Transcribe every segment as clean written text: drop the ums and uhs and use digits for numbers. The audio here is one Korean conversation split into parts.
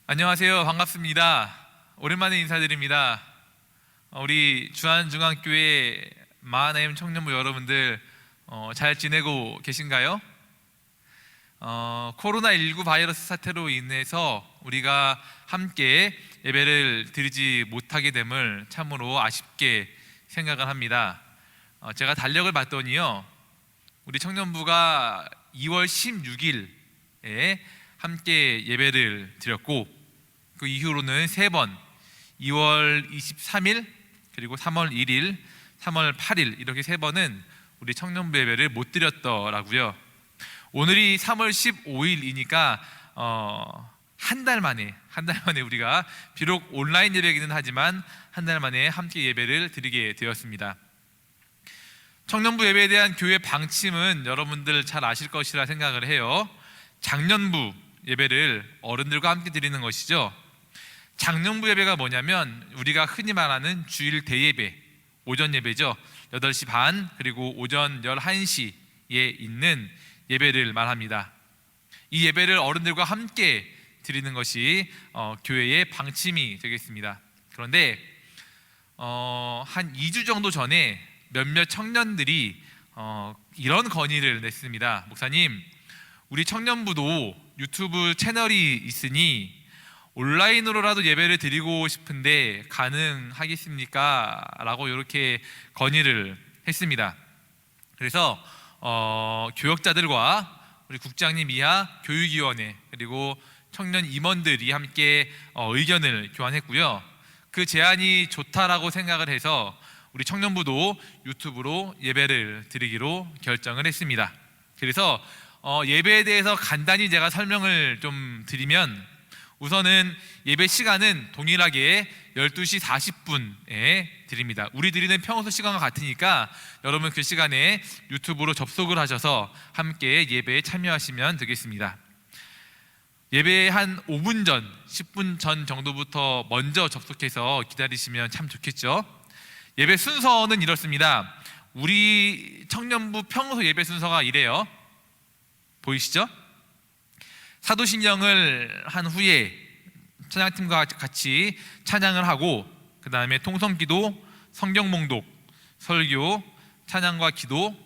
안녕하세요. 반갑습니다. 오랜만에 인사드립니다. 우리 주안중앙교회 마하나임 청년부 여러분들 잘 지내고 계신가요? 코로나19 바이러스 사태로 인해서 우리가 함께 예배를 드리지 못하게 됨을 참으로 아쉽게 생각을 합니다. 제가 달력을 봤더니요, 우리 청년부가 2월 16일에 함께 예배를 드렸고, 그 이후로는 3번, 2월 23일 그리고 3월 1일, 3월 8일 이렇게 3번은 우리 청년부 예배를 못 드렸더라고요. 오늘이 3월 15일이니까 한 달 만에 우리가 비록 온라인 예배이기는 하지만 한 달 만에 함께 예배를 드리게 되었습니다. 청년부 예배에 대한 교회 방침은 여러분들 잘 아실 것이라 생각을 해요. 장년부 예배를 어른들과 함께 드리는 것이죠. 장년부 예배가 뭐냐면 우리가 흔히 말하는 주일 대예배, 오전 예배죠. 8시 반 그리고 오전 11시에 있는 예배를 말합니다. 이 예배를 어른들과 함께 드리는 것이 교회의 방침이 되겠습니다. 그런데 한 2주 정도 전에 몇몇 청년들이 이런 건의를 냈습니다. 목사님, 우리 청년부도 유튜브 채널이 있으니 온라인으로라도 예배를 드리고 싶은데 가능하겠습니까? 라고 이렇게 건의를 했습니다. 그래서 교역자들과 우리 국장님 이하 교육위원회 그리고 청년 임원들이 함께 의견을 교환했고요. 그 제안이 좋다라고 생각을 해서 우리 청년부도 유튜브로 예배를 드리기로 결정을 했습니다. 그래서 예배에 대해서 간단히 제가 설명을 좀 드리면, 우선은 예배 시간은 동일하게 12시 40분에 드립니다. 우리 드리는 평소 시간과 같으니까 여러분 그 시간에 유튜브로 접속을 하셔서 함께 예배에 참여하시면 되겠습니다. 예배 한 5분 전, 10분 전 정도부터 먼저 접속해서 기다리시면 참 좋겠죠. 예배 순서는 이렇습니다. 우리 청년부 평소 예배 순서가 이래요. 보이시죠? 사도신경을 한 후에 찬양팀과 같이 찬양을 하고, 그 다음에 통성기도, 성경몽독, 설교, 찬양과 기도,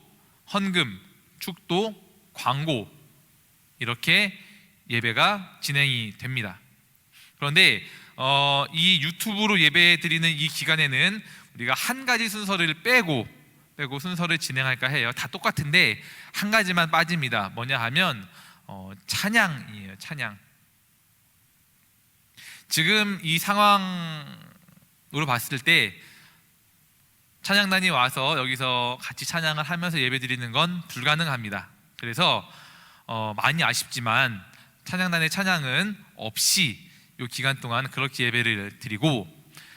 헌금, 축도, 광고, 이렇게 예배가 진행이 됩니다. 그런데 이 유튜브로 예배 드리는 이 기간에는 우리가 한 가지 순서를 빼고 순서를 진행할까 해요. 다 똑같은데 한 가지만 빠집니다. 뭐냐 하면 찬양이에요. 찬양. 지금 이 상황으로 봤을 때 찬양단이 와서 여기서 같이 찬양을 하면서 예배 드리는 건 불가능합니다. 그래서 많이 아쉽지만 찬양단의 찬양은 없이 이 기간 동안 그렇게 예배를 드리고,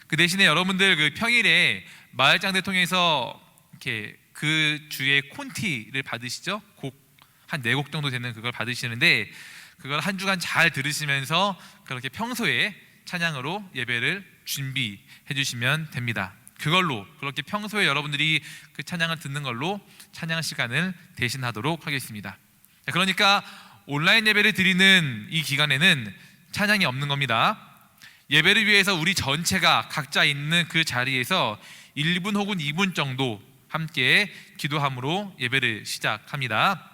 그 대신에 여러분들 그 평일에 마을장대 통해서 이렇게 그 주에 콘티를 받으시죠? 곡 한 4곡 정도 되는 그걸 받으시는데, 그걸 한 주간 잘 들으시면서 그렇게 평소에 찬양으로 예배를 준비해 주시면 됩니다. 그걸로 그렇게 평소에 여러분들이 그 찬양을 듣는 걸로 찬양 시간을 대신하도록 하겠습니다. 그러니까 온라인 예배를 드리는 이 기간에는 찬양이 없는 겁니다. 예배를 위해서 우리 전체가 각자 있는 그 자리에서 1분 혹은 2분 정도 함께 기도함으로 예배를 시작합니다.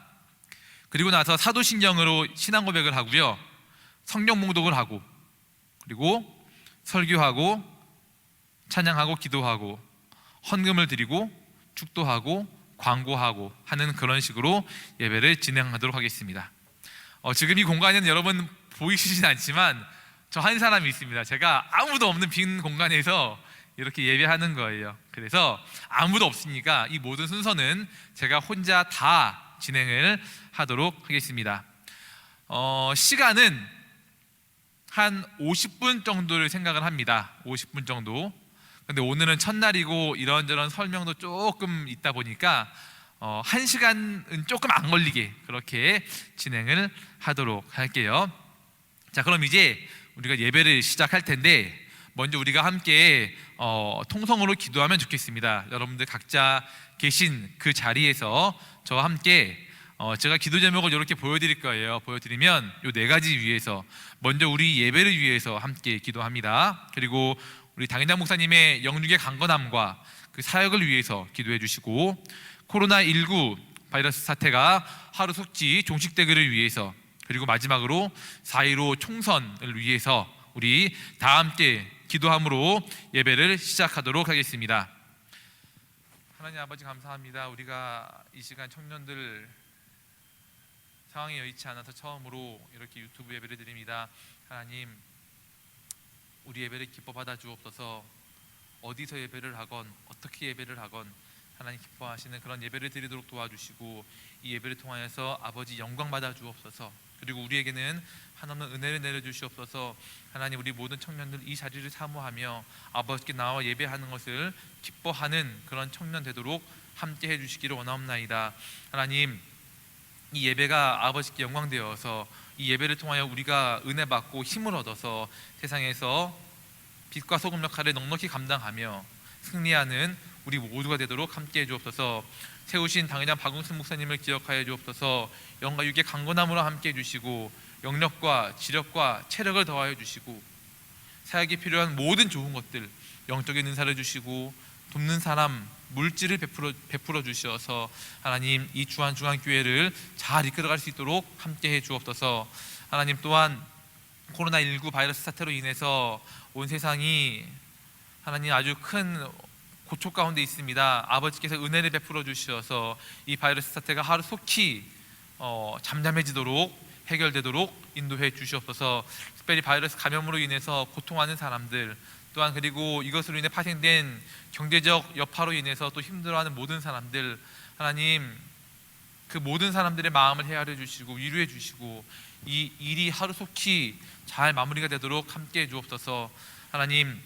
그리고 나서 사도신경으로 신앙 고백을 하고요, 성경 봉독을 하고, 그리고 설교하고, 찬양하고, 기도하고, 헌금을 드리고, 축도하고, 광고하고 하는 그런 식으로 예배를 진행하도록 하겠습니다. 지금 이 공간에는 여러분 보이시진 않지만 저 한 사람이 있습니다. 제가 아무도 없는 빈 공간에서 이렇게 예배하는 거예요. 그래서 아무도 없으니까 이 모든 순서는 제가 혼자 다 진행을 하도록 하겠습니다. 시간은 한 50분 정도를 생각을 합니다. 50분 정도. 근데 오늘은 첫날이고 이런저런 설명도 조금 있다 보니까 1시간은 조금 안 걸리게 그렇게 진행을 하도록 할게요. 자, 그럼 이제 우리가 예배를 시작할 텐데, 먼저 우리가 함께 통성으로 기도하면 좋겠습니다. 여러분들 각자 계신 그 자리에서 저와 함께 제가 기도 제목을 이렇게 보여드릴 거예요. 보여드리면 이 4가지 위에서 먼저 우리 예배를 위해서 함께 기도합니다. 그리고 우리 당회장 목사님의 영육의 강건함과 그 사역을 위해서 기도해 주시고, 코로나19 바이러스 사태가 하루속히 종식되기를 위해서, 그리고 마지막으로 4.15 총선을 위해서 우리 다 함께 기도함으로 예배를 시작하도록 하겠습니다. 하나님 아버지, 감사합니다. 우리가 이 시간 청년들 상황이 여의치 않아서 처음으로 이렇게 유튜브 예배를 드립니다. 하나님, 우리 예배를 기뻐 받아 주옵소서. 어디서 예배를 하건 어떻게 예배를 하건 하나님 기뻐하시는 그런 예배를 드리도록 도와주시고, 이 예배를 통하여서 아버지 영광 받아 주옵소서. 그리고 우리에게는 한없는 은혜를 내려주시옵소서. 하나님, 우리 모든 청년들 이 자리를 사모하며 아버지께 나와 예배하는 것을 기뻐하는 그런 청년 되도록 함께 해주시기를 원하옵나이다. 하나님, 이 예배가 아버지께 영광되어서 이 예배를 통하여 우리가 은혜 받고 힘을 얻어서 세상에서 빛과 소금 역할을 넉넉히 감당하며 승리하는 우리 모두가 되도록 함께 해주옵소서. 세우신 당회장 박웅순 목사님을 기억하여 주옵소서. 영과 육의 강건함으로 함께 해주시고, 영력과 지력과 체력을 더하여 주시고, 사역에 필요한 모든 좋은 것들, 영적인 은사를 주시고, 돕는 사람, 물질을 베풀어 주셔서 하나님, 이 주한중앙교회를 잘 이끌어갈 수 있도록 함께 해 주옵소서. 하나님, 또한 코로나19 바이러스 사태로 인해서 온 세상이 하나님 아주 큰 고초 가운데 있습니다. 아버지께서 은혜를 베풀어 주셔서 이 바이러스 사태가 하루속히 잠잠해지도록, 해결되도록 인도해 주시옵소서. 특별히 바이러스 감염으로 인해서 고통하는 사람들, 또한 그리고 이것으로 인해 파생된 경제적 여파로 인해서 또 힘들어하는 모든 사람들, 하나님 그 모든 사람들의 마음을 헤아려 주시고 위로해 주시고, 이 일이 하루속히 잘 마무리가 되도록 함께 해 주옵소서. 하나님,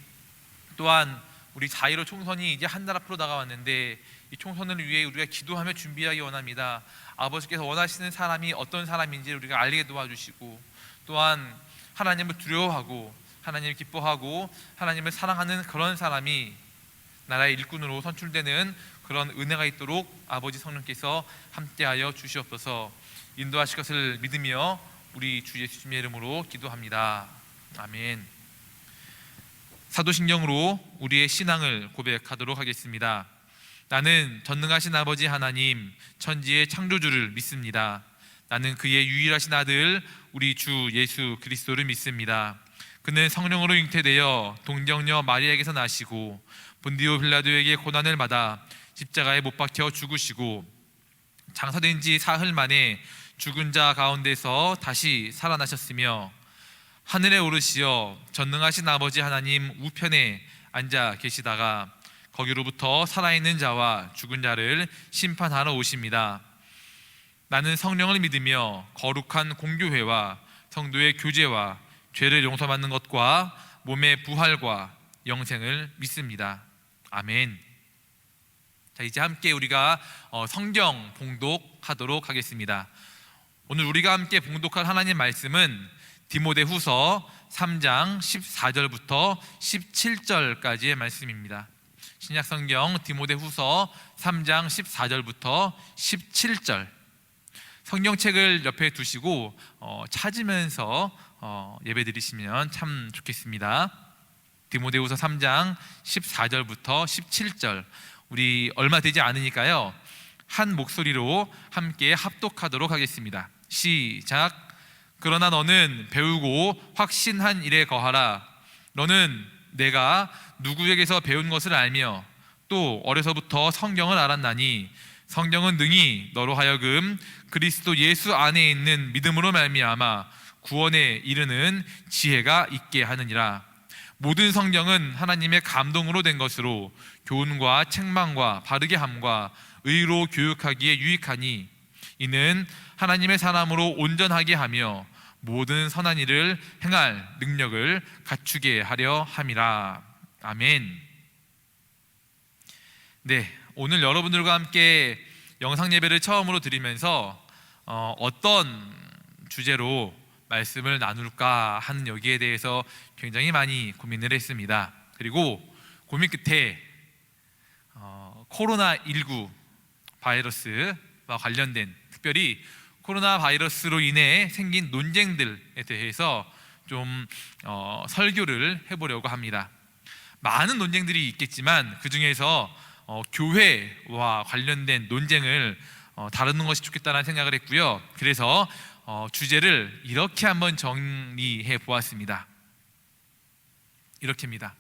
또한 우리 4.15 총선이 이제 한 달 앞으로 다가왔는데, 이 총선을 위해 우리가 기도하며 준비하기 원합니다. 아버지께서 원하시는 사람이 어떤 사람인지 우리가 알게 도와주시고, 또한 하나님을 두려워하고 하나님을 기뻐하고 하나님을 사랑하는 그런 사람이 나라의 일꾼으로 선출되는 그런 은혜가 있도록 아버지 성령께서 함께하여 주시옵소서. 인도하실 것을 믿으며 우리 주 예수님의 이름으로 기도합니다. 아멘. 사도신경으로 우리의 신앙을 고백하도록 하겠습니다. 나는 전능하신 아버지 하나님, 천지의 창조주를 믿습니다. 나는 그의 유일하신 아들 우리 주 예수 그리스도를 믿습니다. 그는 성령으로 잉태되어 동정녀 마리아에게서 나시고 본디오 빌라도에게 고난을 받아 십자가에 못 박혀 죽으시고 장사된 지 사흘 만에 죽은 자 가운데서 다시 살아나셨으며 하늘에 오르시어 전능하신 아버지 하나님 우편에 앉아 계시다가 거기로부터 살아있는 자와 죽은 자를 심판하러 오십니다. 나는 성령을 믿으며 거룩한 공교회와 성도의 교제와 죄를 용서받는 것과 몸의 부활과 영생을 믿습니다. 아멘. 자, 이제 함께 우리가 성경 봉독하도록 하겠습니다. 오늘 우리가 함께 봉독할 하나님 말씀은 디모데후서 3장 14절부터 17절까지의 말씀입니다. 신약성경 디모데후서 3장 14절부터 17절. 성경책을 옆에 두시고 찾으면서 예배 드리시면 참 좋겠습니다. 디모데후서 3장 14절부터 17절. 우리 얼마 되지 않으니까요, 한 목소리로 함께 합독하도록 하겠습니다. 시작. 그러나 너는 배우고 확신한 일에 거하라. 너는 내가 누구에게서 배운 것을 알며 또 어려서부터 성경을 알았나니 성경은 능히 너로 하여금 그리스도 예수 안에 있는 믿음으로 말미암아 구원에 이르는 지혜가 있게 하느니라. 모든 성경은 하나님의 감동으로 된 것으로 교훈과 책망과 바르게 함과 의로 교육하기에 유익하니 이는 하나님의 사람으로 온전하게 하며 모든 선한 일을 행할 능력을 갖추게 하려 함이라. 아멘. 네, 오늘 여러분들과 함께 영상 예배를 처음으로 드리면서 어떤 주제로 말씀을 나눌까 하는 여기에 대해서 굉장히 많이 고민을 했습니다. 그리고 고민 끝에 코로나19 바이러스와 관련된, 특별히 코로나 바이러스로 인해 생긴 논쟁들에 대해서 좀 설교를 해보려고 합니다. 많은 논쟁들이 있겠지만 그 중에서 교회와 관련된 논쟁을 다루는 것이 좋겠다는 생각을 했고요. 그래서 주제를 이렇게 한번 정리해 보았습니다. 이렇게입니다.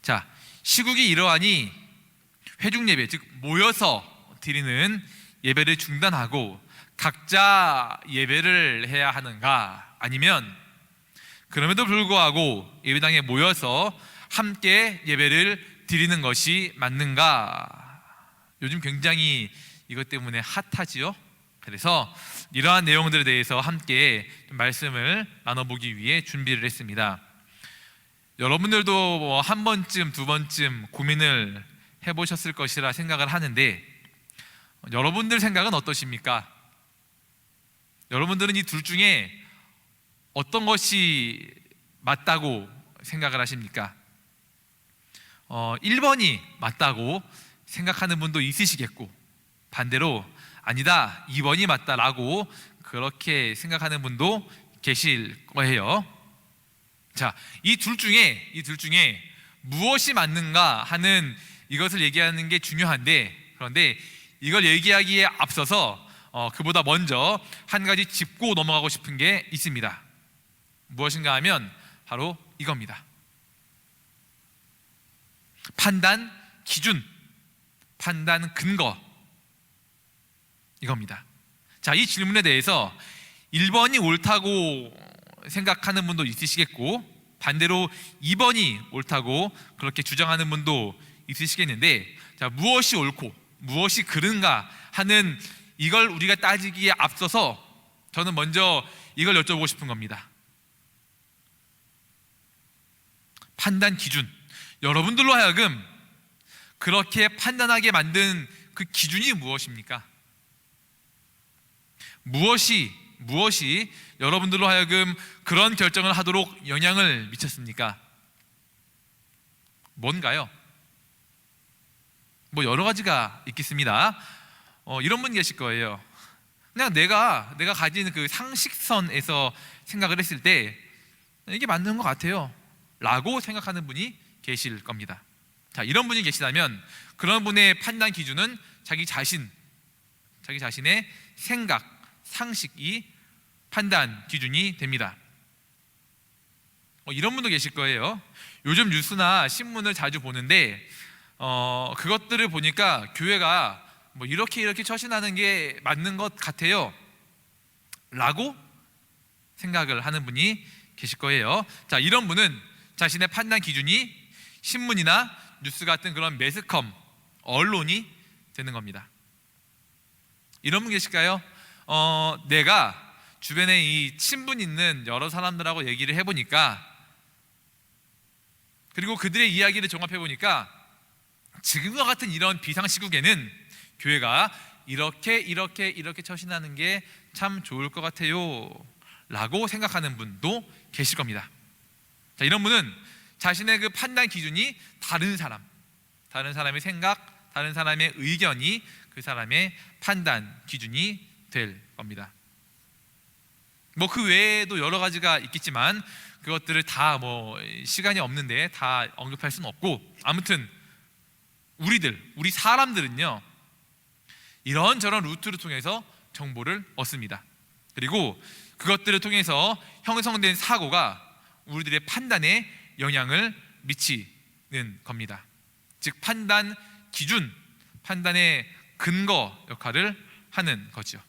자, 시국이 이러하니 회중 예배, 즉 모여서 드리는 예배를 중단하고 각자 예배를 해야 하는가, 아니면 그럼에도 불구하고 예배당에 모여서 함께 예배를 드리는 것이 맞는가? 요즘 굉장히 이것 때문에 핫하지요. 그래서 이러한 내용들에 대해서 함께 말씀을 나눠보기 위해 준비를 했습니다. 여러분들도 한 번쯤 두 번쯤 고민을 해보셨을 것이라 생각을 하는데, 여러분들 생각은 어떠십니까? 여러분들은 이 둘 중에 어떤 것이 맞다고 생각을 하십니까? 1번이 맞다고 생각하는 분도 있으시겠고, 반대로 아니다, 2번이 맞다라고 그렇게 생각하는 분도 계실 거예요. 자, 이 둘 중에 무엇이 맞는가 하는 이것을 얘기하는 게 중요한데, 그런데 이걸 얘기하기에 앞서서 그보다 먼저 한 가지 짚고 넘어가고 싶은 게 있습니다. 무엇인가 하면 바로 이겁니다. 판단 기준, 판단 근거, 이겁니다. 자, 이 질문에 대해서 1번이 옳다고 생각하는 분도 있으시겠고, 반대로 2번이 옳다고 그렇게 주장하는 분도 있으시겠는데, 자, 무엇이 옳고 무엇이 그른가 하는 이걸 우리가 따지기에 앞서서 저는 먼저 이걸 여쭤보고 싶은 겁니다. 판단 기준, 여러분들로 하여금 그렇게 판단하게 만든 그 기준이 무엇입니까? 무엇이 여러분들로 하여금 그런 결정을 하도록 영향을 미쳤습니까? 뭔가요? 뭐 여러 가지가 있겠습니다. 이런 분 계실 거예요. 그냥 내가 가진 그 상식선에서 생각을 했을 때 이게 맞는 것 같아요 라고 생각하는 분이 계실 겁니다. 자, 이런 분이 계시다면 그런 분의 판단 기준은 자기 자신의 생각, 상식이 판단 기준이 됩니다. 이런 분도 계실 거예요. 요즘 뉴스나 신문을 자주 보는데 그것들을 보니까 교회가 뭐 이렇게 처신하는 게 맞는 것 같아요 라고 생각을 하는 분이 계실 거예요. 자, 이런 분은 자신의 판단 기준이 신문이나 뉴스 같은 그런 매스컴, 언론이 되는 겁니다. 이런 분 계실까요? 내가 주변에 이 친분 있는 여러 사람들하고 얘기를 해보니까, 그리고 그들의 이야기를 종합해보니까 지금과 같은 이런 비상시국에는 교회가 이렇게 처신하는 게 참 좋을 것 같아요 라고 생각하는 분도 계실 겁니다. 자, 이런 분은 자신의 그 판단 기준이 다른 사람의 생각, 다른 사람의 의견이 그 사람의 판단 기준이 될 겁니다. 뭐 그 외에도 여러 가지가 있겠지만 그것들을 다 시간이 없는데 다 언급할 수는 없고, 아무튼 우리 사람들은요 이런저런 루트를 통해서 정보를 얻습니다. 그리고 그것들을 통해서 형성된 사고가 우리들의 판단에 영향을 미치는 겁니다. 즉 판단 기준, 판단의 근거 역할을 하는 거죠.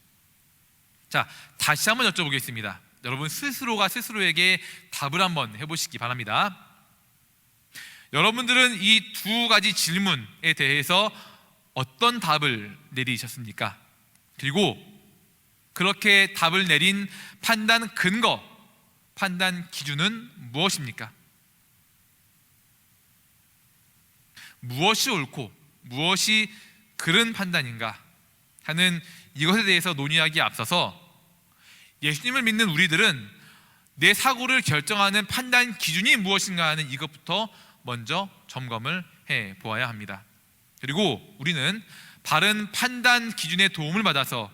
자, 다시 한번 여쭤보겠습니다. 여러분 스스로가 스스로에게 답을 한번 해보시기 바랍니다. 여러분들은 이 두 가지 질문에 대해서 어떤 답을 내리셨습니까? 그리고 그렇게 답을 내린 판단 근거, 판단 기준은 무엇입니까? 무엇이 옳고 무엇이 그른 판단인가 하는 이것에 대해서 논의하기에 앞서서 예수님을 믿는 우리들은 내 사고를 결정하는 판단 기준이 무엇인가 하는 이것부터 먼저 점검을 해 보아야 합니다. 그리고 우리는 바른 판단 기준의 도움을 받아서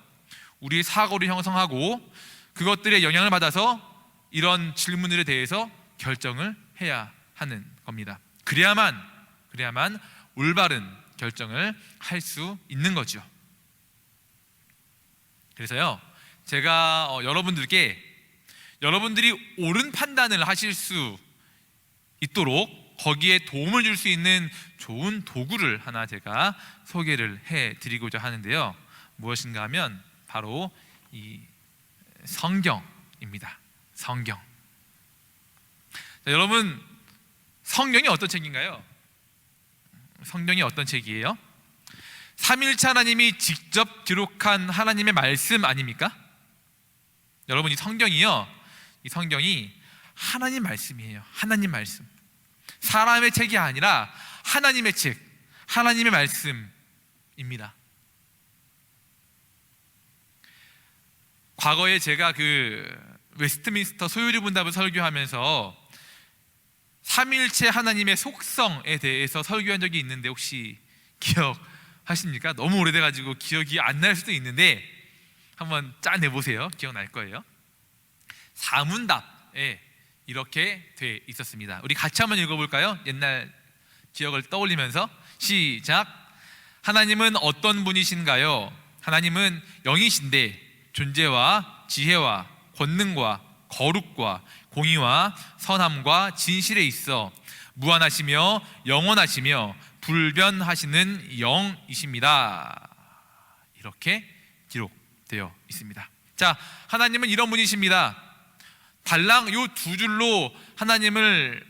우리의 사고를 형성하고 그것들의 영향을 받아서 이런 질문들에 대해서 결정을 해야 하는 겁니다. 그래야만 올바른 결정을 할 수 있는 거죠. 그래서요, 제가 여러분들께 여러분들이 옳은 판단을 하실 수 있도록 거기에 도움을 줄 수 있는 좋은 도구를 하나 제가 소개를 해드리고자 하는데요, 무엇인가 하면 바로 이 성경입니다. 성경. 자, 여러분, 성경이 어떤 책인가요? 성경이 어떤 책이에요? 삼위일체 하나님이 직접 기록한 하나님의 말씀 아닙니까? 여러분, 이 성경이요, 이 성경이 하나님 말씀이에요. 하나님 말씀. 사람의 책이 아니라 하나님의 책, 하나님의 말씀입니다. 과거에 제가 웨스트민스터 소유리 분답을 설교하면서 삼위일체 하나님의 속성에 대해서 설교한 적이 있는데 혹시 기억하십니까? 너무 오래돼가지고 기억이 안 날 수도 있는데 한번 짜내보세요. 기억날 거예요. 사문답에 이렇게 돼 있었습니다. 우리 같이 한번 읽어볼까요? 옛날 기억을 떠올리면서 시작. 하나님은 어떤 분이신가요? 하나님은 영이신데 존재와 지혜와 권능과 거룩과 공의와 선함과 진실에 있어 무한하시며 영원하시며 불변하시는 영이십니다. 이렇게 기록되어 있습니다. 자, 하나님은 이런 분이십니다. 달랑 요 두 줄로 하나님을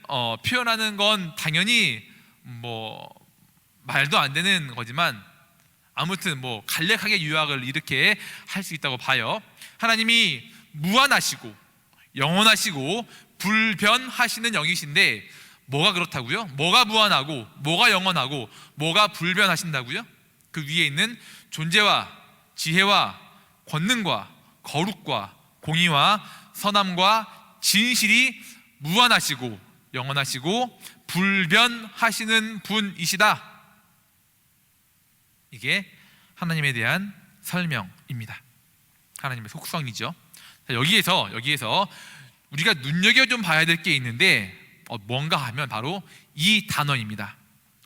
표현하는 건 당연히 말도 안 되는 거지만 아무튼 간략하게 요약을 이렇게 할 수 있다고 봐요. 하나님이 무한하시고 영원하시고 불변하시는 영이신데 뭐가 그렇다고요? 뭐가 무한하고 뭐가 영원하고 뭐가 불변하신다고요? 그 위에 있는 존재와 지혜와 권능과 거룩과 공의와 선함과 진실이 무한하시고 영원하시고 불변하시는 분이시다. 이게 하나님에 대한 설명입니다. 하나님의 속성이죠. 여기에서 우리가 눈여겨 좀 봐야 될 게 있는데 뭔가 하면 바로 이 단어입니다.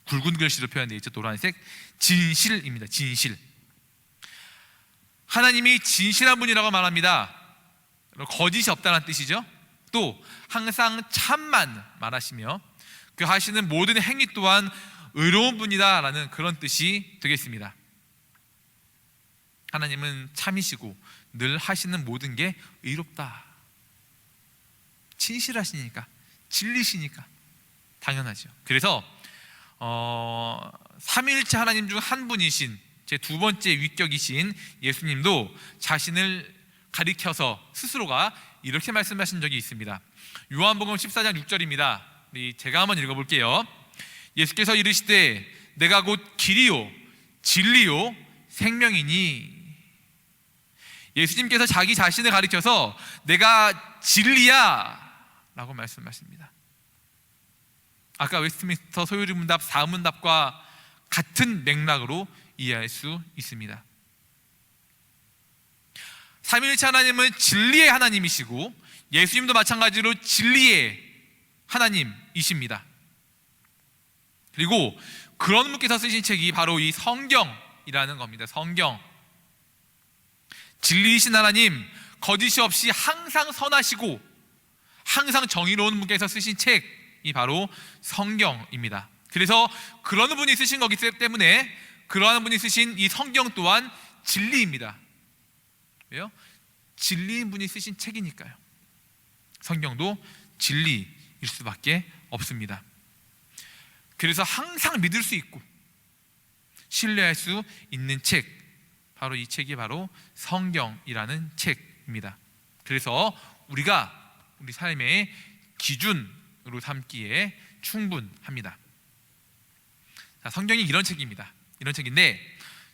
굵은 글씨로 표현되어 있죠. 노란색 진실입니다. 진실. 하나님이 진실한 분이라고 말합니다. 거짓이 없다는 뜻이죠. 또 항상 참만 말하시며 그 하시는 모든 행위 또한 의로운 분이다라는 그런 뜻이 되겠습니다. 하나님은 참이시고 늘 하시는 모든 게 의롭다. 진실하시니까, 진리시니까 당연하죠. 그래서 삼위일체 하나님 중 한 분이신 제 두 번째 위격이신 예수님도 자신을 가리켜서 스스로가 이렇게 말씀하신 적이 있습니다. 요한복음 14장 6절입니다. 제가 한번 읽어볼게요. 예수께서 이르시되 내가 곧 길이요 진리요 생명이니. 예수님께서 자기 자신을 가리켜서 내가 진리야 라고 말씀하십니다. 아까 웨스트민스터 소유리 문답 4문답과 같은 맥락으로 이해할 수 있습니다. 삼위일체 하나님은 진리의 하나님이시고 예수님도 마찬가지로 진리의 하나님이십니다. 그리고 그런 분께서 쓰신 책이 바로 이 성경이라는 겁니다. 성경. 진리이신 하나님, 거짓이 없이 항상 선하시고 항상 정의로운 분께서 쓰신 책이 바로 성경입니다. 그래서 그런 분이 쓰신 거기 때문에 그러한 분이 쓰신 이 성경 또한 진리입니다. 왜요? 진리인 분이 쓰신 책이니까요. 성경도 진리일 수밖에 없습니다. 그래서 항상 믿을 수 있고 신뢰할 수 있는 책, 바로 이 책이 바로 성경이라는 책입니다. 그래서 우리가 우리 삶의 기준으로 삼기에 충분합니다. 자, 성경이 이런 책입니다. 이런 책인데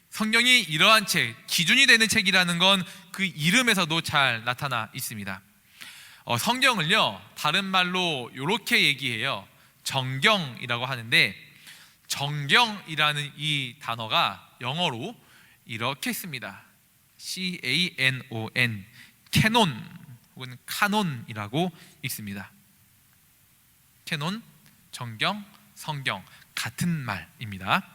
성경이 이러한 책, 기준이 되는 책이라는 건 그 이름에서도 잘 나타나 있습니다. 성경을요, 다른 말로 이렇게 얘기해요. 정경이라고 하는데 정경이라는 이 단어가 영어로 이렇게 씁니다. C-A-N-O-N, 캐논 혹은 카논이라고 있습니다. 캐논, 정경, 성경 같은 말입니다.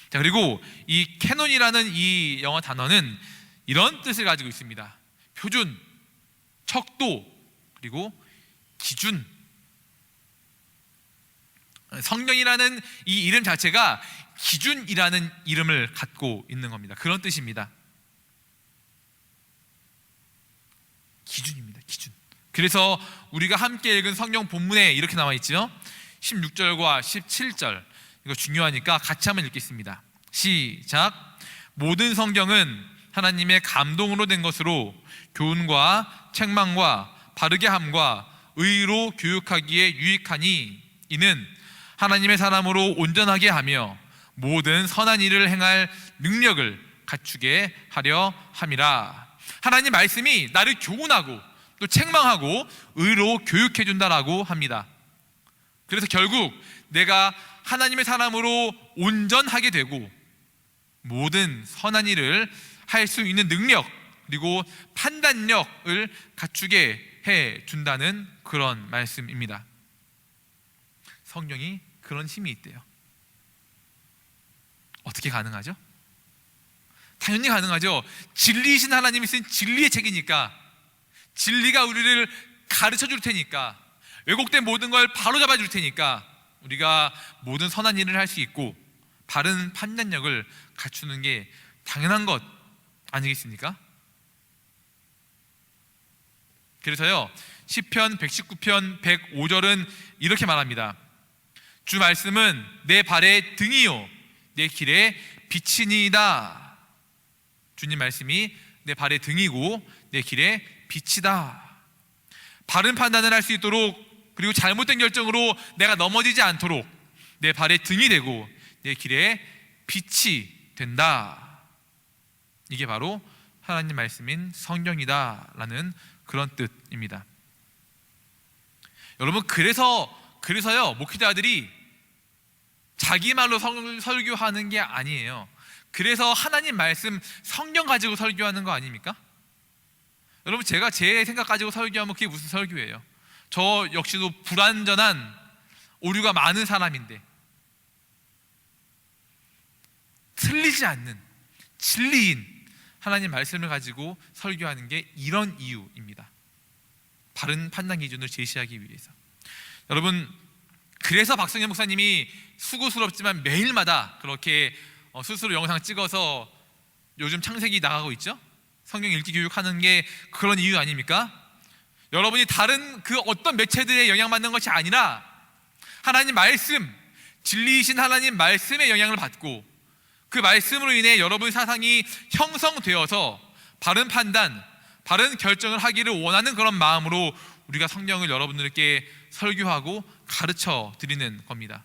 자, 그리고 이 캐논이라는 이 영어 단어는 이런 뜻을 가지고 있습니다. 표준, 척도, 그리고 기준. 성경이라는 이 이름 자체가 기준이라는 이름을 갖고 있는 겁니다. 그런 뜻입니다. 기준입니다. 기준. 그래서 우리가 함께 읽은 성경 본문에 이렇게 나와 있죠. 16절과 17절, 이거 중요하니까 같이 한번 읽겠습니다. 시작. 모든 성경은 하나님의 감동으로 된 것으로 교훈과 책망과 바르게 함과 의로 교육하기에 유익하니 이는 하나님의 사람으로 온전하게 하며 모든 선한 일을 행할 능력을 갖추게 하려 함이라. 하나님 말씀이 나를 교훈하고 또 책망하고 의로 교육해 준다라고 합니다. 그래서 결국 내가 하나님의 사람으로 온전하게 되고 모든 선한 일을 할 수 있는 능력 그리고 판단력을 갖추게 해 준다는 그런 말씀입니다. 성경이 그런 힘이 있대요. 어떻게 가능하죠? 당연히 가능하죠. 진리이신 하나님이 쓴 진리의 책이니까, 진리가 우리를 가르쳐 줄 테니까, 왜곡된 모든 걸 바로잡아 줄 테니까 우리가 모든 선한 일을 할 수 있고 바른 판단력을 갖추는 게 당연한 것 아니겠습니까? 그래서요, 시편 119편 105절은 이렇게 말합니다. 주 말씀은 내 발의 등이요 내 길의 빛이니이다. 주님 말씀이 내 발의 등이고 내 길의 빛이다. 바른 판단을 할 수 있도록, 그리고 잘못된 결정으로 내가 넘어지지 않도록 내 발의 등이 되고 내 길의 빛이 된다. 이게 바로 하나님 말씀인 성경이다라는 그런 뜻입니다. 여러분, 그래서요, 목회자들이 자기 말로 설교하는 게 아니에요. 그래서 하나님 말씀 성경 가지고 설교하는 거 아닙니까? 여러분, 제가 제 생각 가지고 설교하면 그게 무슨 설교예요? 저 역시도 불완전한 오류가 많은 사람인데 틀리지 않는 진리인 하나님 말씀을 가지고 설교하는 게 이런 이유입니다. 바른 판단 기준을 제시하기 위해서. 여러분, 그래서 박성현 목사님이 수고스럽지만 매일마다 그렇게 스스로 영상 찍어서 요즘 창세기 나가고 있죠? 성경 읽기 교육하는 게 그런 이유 아닙니까? 여러분이 다른 그 어떤 매체들에 영향받는 것이 아니라 하나님 말씀, 진리이신 하나님 말씀의 영향을 받고 그 말씀으로 인해 여러분 사상이 형성되어서 바른 판단, 바른 결정을 하기를 원하는 그런 마음으로 우리가 성경을 여러분들께 설교하고 가르쳐 드리는 겁니다.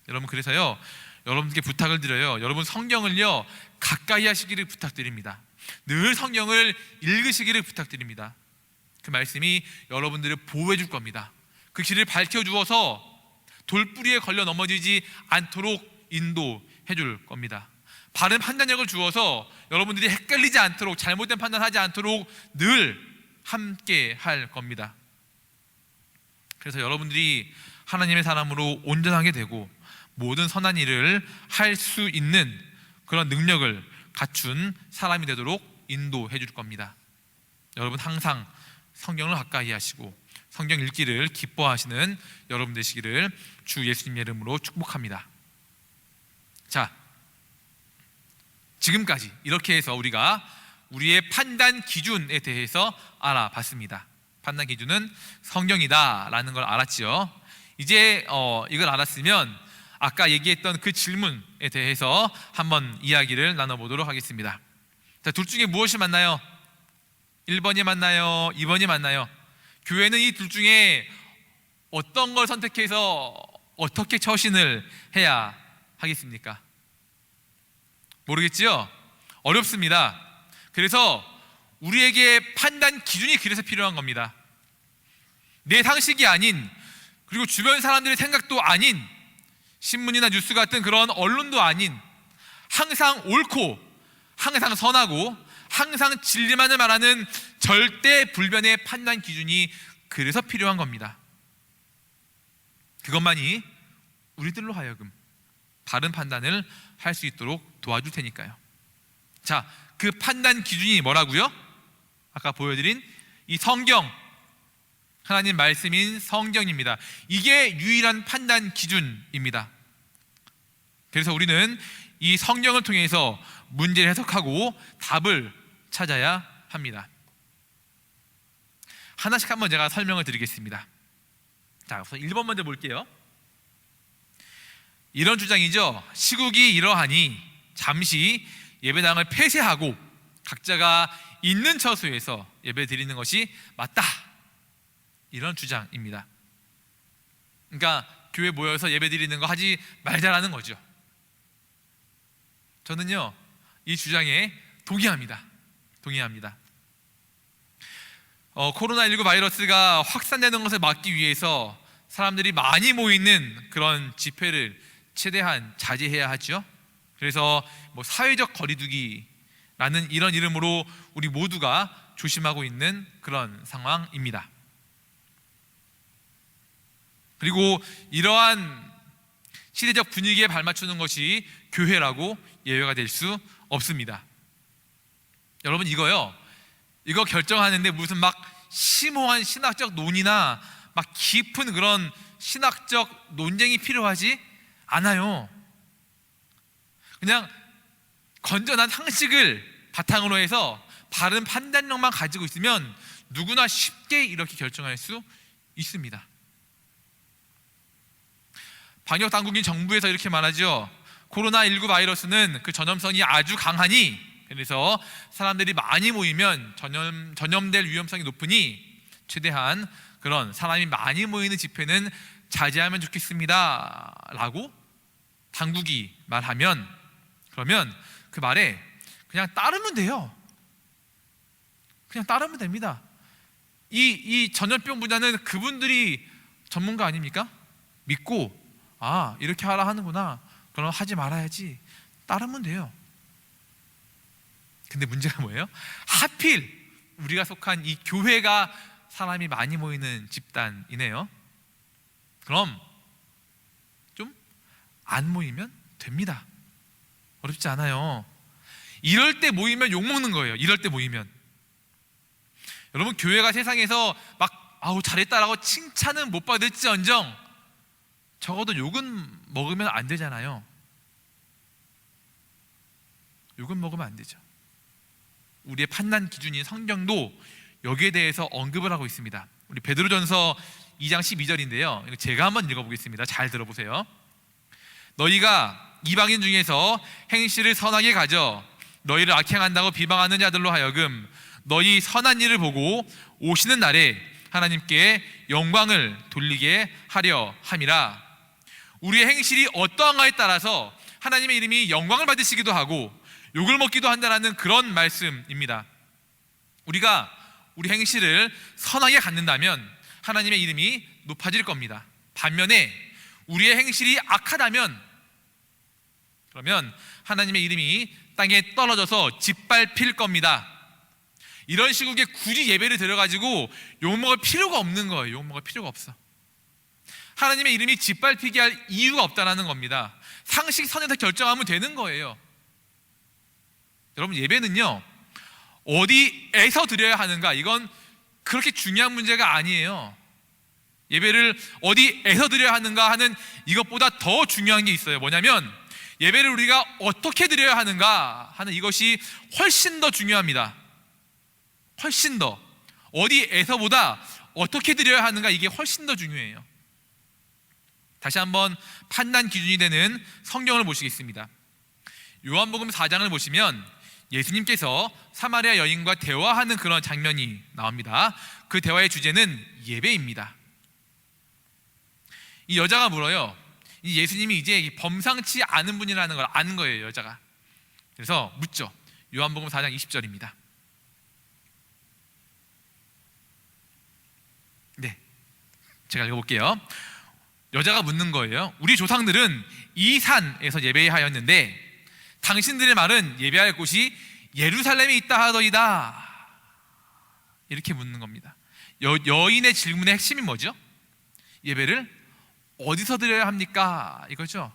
여러분, 그래서요, 여러분께 부탁을 드려요. 여러분, 성경을요 가까이 하시기를 부탁드립니다. 늘 성경을 읽으시기를 부탁드립니다. 그 말씀이 여러분들을 보호해 줄 겁니다. 그 길을 밝혀주어서 돌뿌리에 걸려 넘어지지 않도록 인도해 줄 겁니다. 바른 판단력을 주어서 여러분들이 헷갈리지 않도록, 잘못된 판단하지 않도록 늘 함께 할 겁니다. 그래서 여러분들이 하나님의 사람으로 온전하게 되고 모든 선한 일을 할 수 있는 그런 능력을 갖춘 사람이 되도록 인도해 줄 겁니다. 여러분, 항상 성경을 가까이 하시고 성경 읽기를 기뻐하시는 여러분 되시기를 주 예수님의 이름으로 축복합니다. 자, 지금까지 이렇게 해서 우리가 우리의 판단 기준에 대해서 알아봤습니다. 판단 기준은 성경이다라는 걸 알았지요. 이제 이걸 알았으면 아까 얘기했던 그 질문에 대해서 한번 이야기를 나눠보도록 하겠습니다. 자, 둘 중에 무엇이 맞나요? 1번이 맞나요? 2번이 맞나요? 교회는 이 둘 중에 어떤 걸 선택해서 어떻게 처신을 해야 하겠습니까? 모르겠지요? 어렵습니다. 그래서 우리에게 판단 기준이 그래서 필요한 겁니다. 내 상식이 아닌, 그리고 주변 사람들의 생각도 아닌, 신문이나 뉴스 같은 그런 언론도 아닌, 항상 옳고 항상 선하고 항상 진리만을 말하는 절대 불변의 판단 기준이 그래서 필요한 겁니다. 그것만이 우리들로 하여금 바른 판단을 할 수 있도록 도와줄 테니까요. 자, 그 판단 기준이 뭐라고요? 아까 보여드린 이 성경, 하나님 말씀인 성경입니다. 이게 유일한 판단 기준입니다. 그래서 우리는 이 성경을 통해서 문제를 해석하고 답을 찾아야 합니다. 하나씩 한번 제가 설명을 드리겠습니다. 자, 우선 1번 먼저 볼게요. 이런 주장이죠. 시국이 이러하니 잠시 예배당을 폐쇄하고 각자가 있는 처소에서 예배 드리는 것이 맞다, 이런 주장입니다. 그러니까 교회 모여서 예배 드리는 거 하지 말자라는 거죠. 저는요, 이 주장에 동의합니다. 코로나19 바이러스가 확산되는 것을 막기 위해서 사람들이 많이 모이는 그런 집회를 최대한 자제해야 하죠. 그래서 사회적 거리두기라는 이런 이름으로 우리 모두가 조심하고 있는 그런 상황입니다. 그리고 이러한 시대적 분위기에 발맞추는 것이 교회라고 예외가 될 수 없습니다. 여러분, 이거 결정하는데 무슨 막 심오한 신학적 논의나 막 깊은 그런 신학적 논쟁이 필요하지 않아요. 그냥 건전한 상식을 바탕으로 해서 바른 판단력만 가지고 있으면 누구나 쉽게 이렇게 결정할 수 있습니다. 방역 당국인 정부에서 이렇게 말하죠. 코로나19 바이러스는 그 전염성이 아주 강하니, 그래서 사람들이 많이 모이면 전염될 위험성이 높으니 최대한 그런 사람이 많이 모이는 집회는 자제하면 좋겠습니다 라고 당국이 말하면, 그러면 그 말에 그냥 따르면 돼요. 그냥 따르면 됩니다. 이 전염병 분야는 그분들이 전문가 아닙니까? 믿고 이렇게 하라 하는구나, 그럼 하지 말아야지, 따르면 돼요. 근데 문제가 뭐예요? 하필 우리가 속한 이 교회가 사람이 많이 모이는 집단이네요. 그럼 좀 안 모이면 됩니다. 어렵지 않아요. 이럴 때 모이면 욕먹는 거예요. 이럴 때 모이면. 여러분, 교회가 세상에서 막 잘했다라고 칭찬은 못 받을지언정 적어도 욕은 먹으면 안 되잖아요. 욕은 먹으면 안 되죠. 우리의 판단 기준인 성경도 여기에 대해서 언급을 하고 있습니다. 우리 베드로전서 2장 12절인데요. 이거 제가 한번 읽어보겠습니다. 잘 들어보세요. 너희가 이방인 중에서 행실을 선하게 가져 너희를 악행한다고 비방하는 자들로 하여금 너희 선한 일을 보고 오시는 날에 하나님께 영광을 돌리게 하려 함이라. 우리의 행실이 어떠한가에 따라서 하나님의 이름이 영광을 받으시기도 하고 욕을 먹기도 한다는 그런 말씀입니다. 우리가 우리 행실을 선하게 갖는다면 하나님의 이름이 높아질 겁니다. 반면에 우리의 행실이 악하다면, 그러면 하나님의 이름이 땅에 떨어져서 짓밟힐 겁니다. 이런 시국에 굳이 예배를 드려가지고 욕먹을 필요가 없는 거예요. 욕먹을 필요가 없어. 하나님의 이름이 짓밟히게 할 이유가 없다는 겁니다. 상식선에서 결정하면 되는 거예요. 여러분, 예배는요, 어디에서 드려야 하는가, 이건 그렇게 중요한 문제가 아니에요. 예배를 어디에서 드려야 하는가 하는 이것보다 더 중요한 게 있어요. 뭐냐면 예배를 우리가 어떻게 드려야 하는가 하는 이것이 훨씬 더 중요합니다. 훨씬 더. 어디에서보다 어떻게 드려야 하는가, 이게 훨씬 더 중요해요. 다시 한번 판단 기준이 되는 성경을 보시겠습니다. 요한복음 4장을 보시면 예수님께서 사마리아 여인과 대화하는 그런 장면이 나옵니다. 그 대화의 주제는 예배입니다. 이 여자가 물어요. 이 예수님이 이제 범상치 않은 분이라는 걸 아는 거예요, 여자가. 그래서 묻죠. 요한복음 4장 20절입니다. 네, 제가 읽어볼게요. 여자가 묻는 거예요. 우리 조상들은 이 산에서 예배하였는데 당신들의 말은 예배할 곳이 예루살렘에 있다 하더이다. 이렇게 묻는 겁니다. 여인의 질문의 핵심이 뭐죠? 예배를 어디서 드려야 합니까? 이거죠.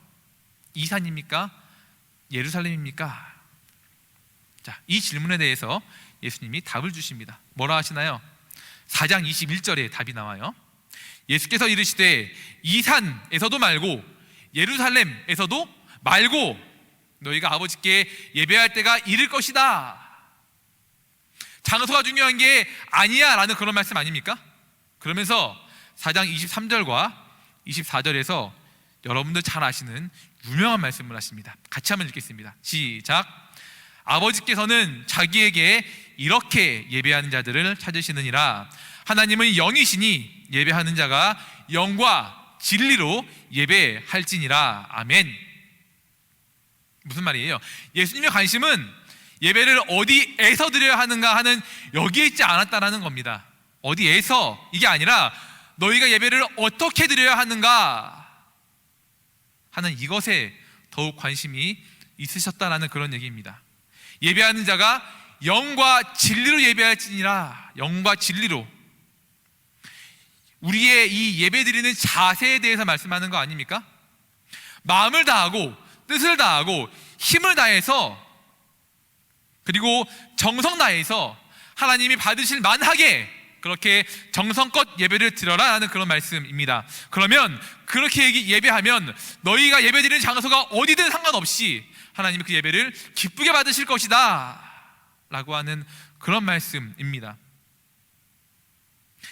이산입니까? 예루살렘입니까? 자, 이 질문에 대해서 예수님이 답을 주십니다. 뭐라 하시나요? 4장 21절에 답이 나와요. 예수께서 이르시되 이산에서도 말고 예루살렘에서도 말고 너희가 아버지께 예배할 때가 이를 것이다. 장소가 중요한 게 아니야 라는 그런 말씀 아닙니까? 그러면서 4장 23절과 24절에서 여러분들 잘 아시는 유명한 말씀을 하십니다. 같이 한번 읽겠습니다. 시작. 아버지께서는 자기에게 이렇게 예배하는 자들을 찾으시느니라. 하나님은 영이시니 예배하는 자가 영과 진리로 예배할지니라. 아멘. 무슨 말이에요? 예수님의 관심은 예배를 어디에서 드려야 하는가 하는 여기에 있지 않았다라는 겁니다. 어디에서 이게 아니라 너희가 예배를 어떻게 드려야 하는가 하는 이것에 더욱 관심이 있으셨다라는 그런 얘기입니다. 예배하는 자가 영과 진리로 예배할지니라. 영과 진리로. 우리의 이 예배 드리는 자세에 대해서 말씀하는 거 아닙니까? 마음을 다하고 뜻을 다하고 힘을 다해서 그리고 정성 다해서 하나님이 받으실 만하게 그렇게 정성껏 예배를 드려라 라는 그런 말씀입니다. 그러면 그렇게 예배하면 너희가 예배드리는 장소가 어디든 상관없이 하나님이 그 예배를 기쁘게 받으실 것이다 라고 하는 그런 말씀입니다.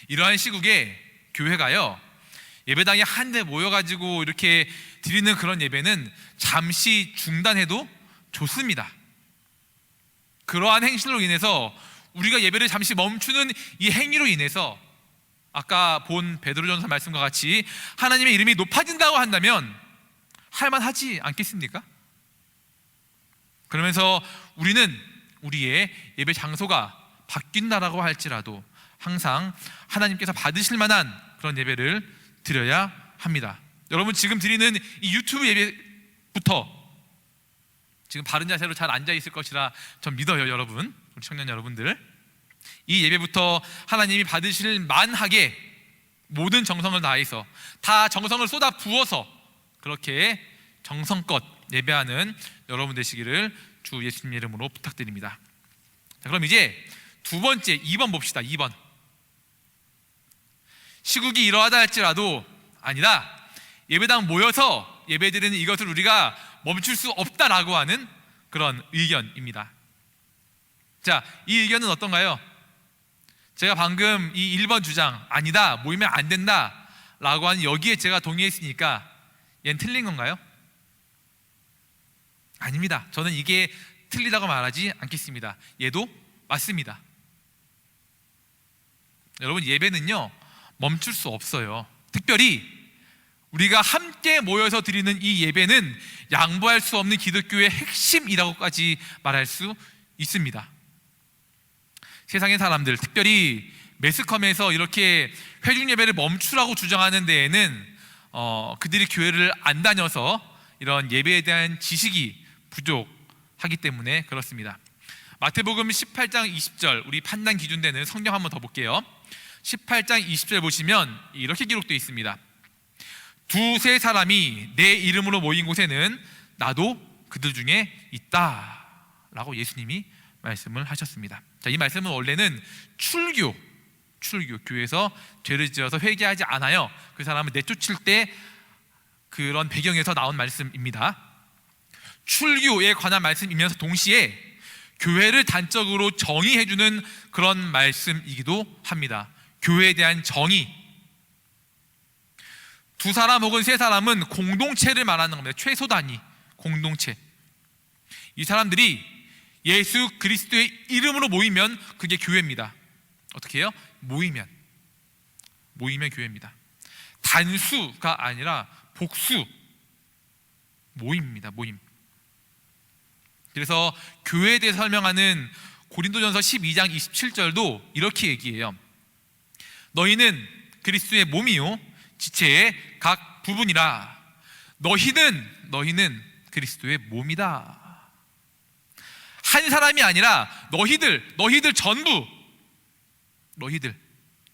이러한 시국에 교회가요, 예배당에 한데 모여가지고 이렇게 드리는 그런 예배는 잠시 중단해도 좋습니다. 그러한 행실로 인해서 우리가 예배를 잠시 멈추는 이 행위로 인해서 아까 본 베드로전서 말씀과 같이 하나님의 이름이 높아진다고 한다면 할만하지 않겠습니까? 그러면서 우리는 우리의 예배 장소가 바뀐다라고 할지라도 항상 하나님께서 받으실 만한 그런 예배를 드려야 합니다. 여러분 지금 드리는 이 유튜브 예배부터 지금 바른 자세로 잘 앉아 있을 것이라 전 믿어요. 여러분, 우리 청년 여러분들, 이 예배부터 하나님이 받으실 만하게 모든 정성을 다해서 다 정성을 쏟아 부어서 그렇게 정성껏 예배하는 여러분 되시기를 주 예수님 이름으로 부탁드립니다. 자, 그럼 이제 두 번째 2번 봅시다. 2번. 시국이 이러하다 할지라도 아니다, 예배당 모여서 예배드리는 이것을 우리가 멈출 수 없다라고 하는 그런 의견입니다. 자, 이 의견은 어떤가요? 제가 방금 이 1번 주장, 아니다, 모이면 안 된다 라고 하는 여기에 제가 동의했으니까 얘는 틀린 건가요? 아닙니다. 저는 이게 틀리다고 말하지 않겠습니다. 얘도 맞습니다. 여러분, 예배는요 멈출 수 없어요. 특별히 우리가 함께 모여서 드리는 이 예배는 양보할 수 없는 기독교의 핵심이라고까지 말할 수 있습니다. 세상의 사람들, 특별히 매스컴에서 이렇게 회중 예배를 멈추라고 주장하는 데에는 그들이 교회를 안 다녀서 이런 예배에 대한 지식이 부족하기 때문에 그렇습니다. 마태복음 18장 20절, 우리 판단 기준되는 성경 한번 더 볼게요. 18장 20절 보시면 이렇게 기록되어 있습니다. 두세 사람이 내 이름으로 모인 곳에는 나도 그들 중에 있다 라고 예수님이 말씀을 하셨습니다. 자, 이 말씀은 원래는 출교, 교회에서 죄를 지어서 회개하지 않아요, 그 사람을 내쫓을 때 그런 배경에서 나온 말씀입니다. 출교에 관한 말씀이면서 동시에 교회를 단적으로 정의해주는 그런 말씀이기도 합니다. 교회에 대한 정의. 두 사람 혹은 세 사람은 공동체를 말하는 겁니다. 최소 단위 공동체. 이 사람들이 예수 그리스도의 이름으로 모이면 그게 교회입니다. 어떻게 해요? 모이면 교회입니다. 단수가 아니라 복수, 모임입니다. 모임. 그래서 교회에 대해 설명하는 고린도전서 12장 27절도 이렇게 얘기해요. 너희는 그리스도의 몸이요 지체의 각 부분이라. 너희는 그리스도의 몸이다. 한 사람이 아니라 너희들 전부,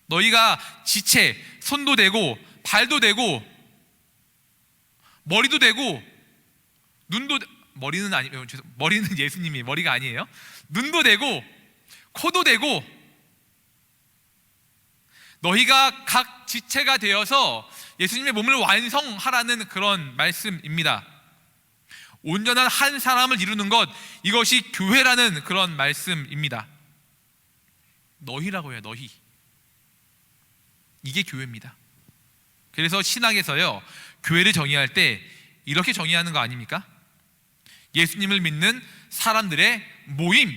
너희가 지체, 손도 되고 발도 되고 머리도 되고 머리는 예수님이 머리가 아니에요. 눈도 되고 코도 되고 너희가 각 지체가 되어서 예수님의 몸을 완성하라는 그런 말씀입니다. 온전한 한 사람을 이루는 것, 이것이 교회라는 그런 말씀입니다. 너희라고 해요. 너희. 이게 교회입니다. 그래서 신학에서요, 교회를 정의할 때 이렇게 정의하는 거 아닙니까? 예수님을 믿는 사람들의 모임.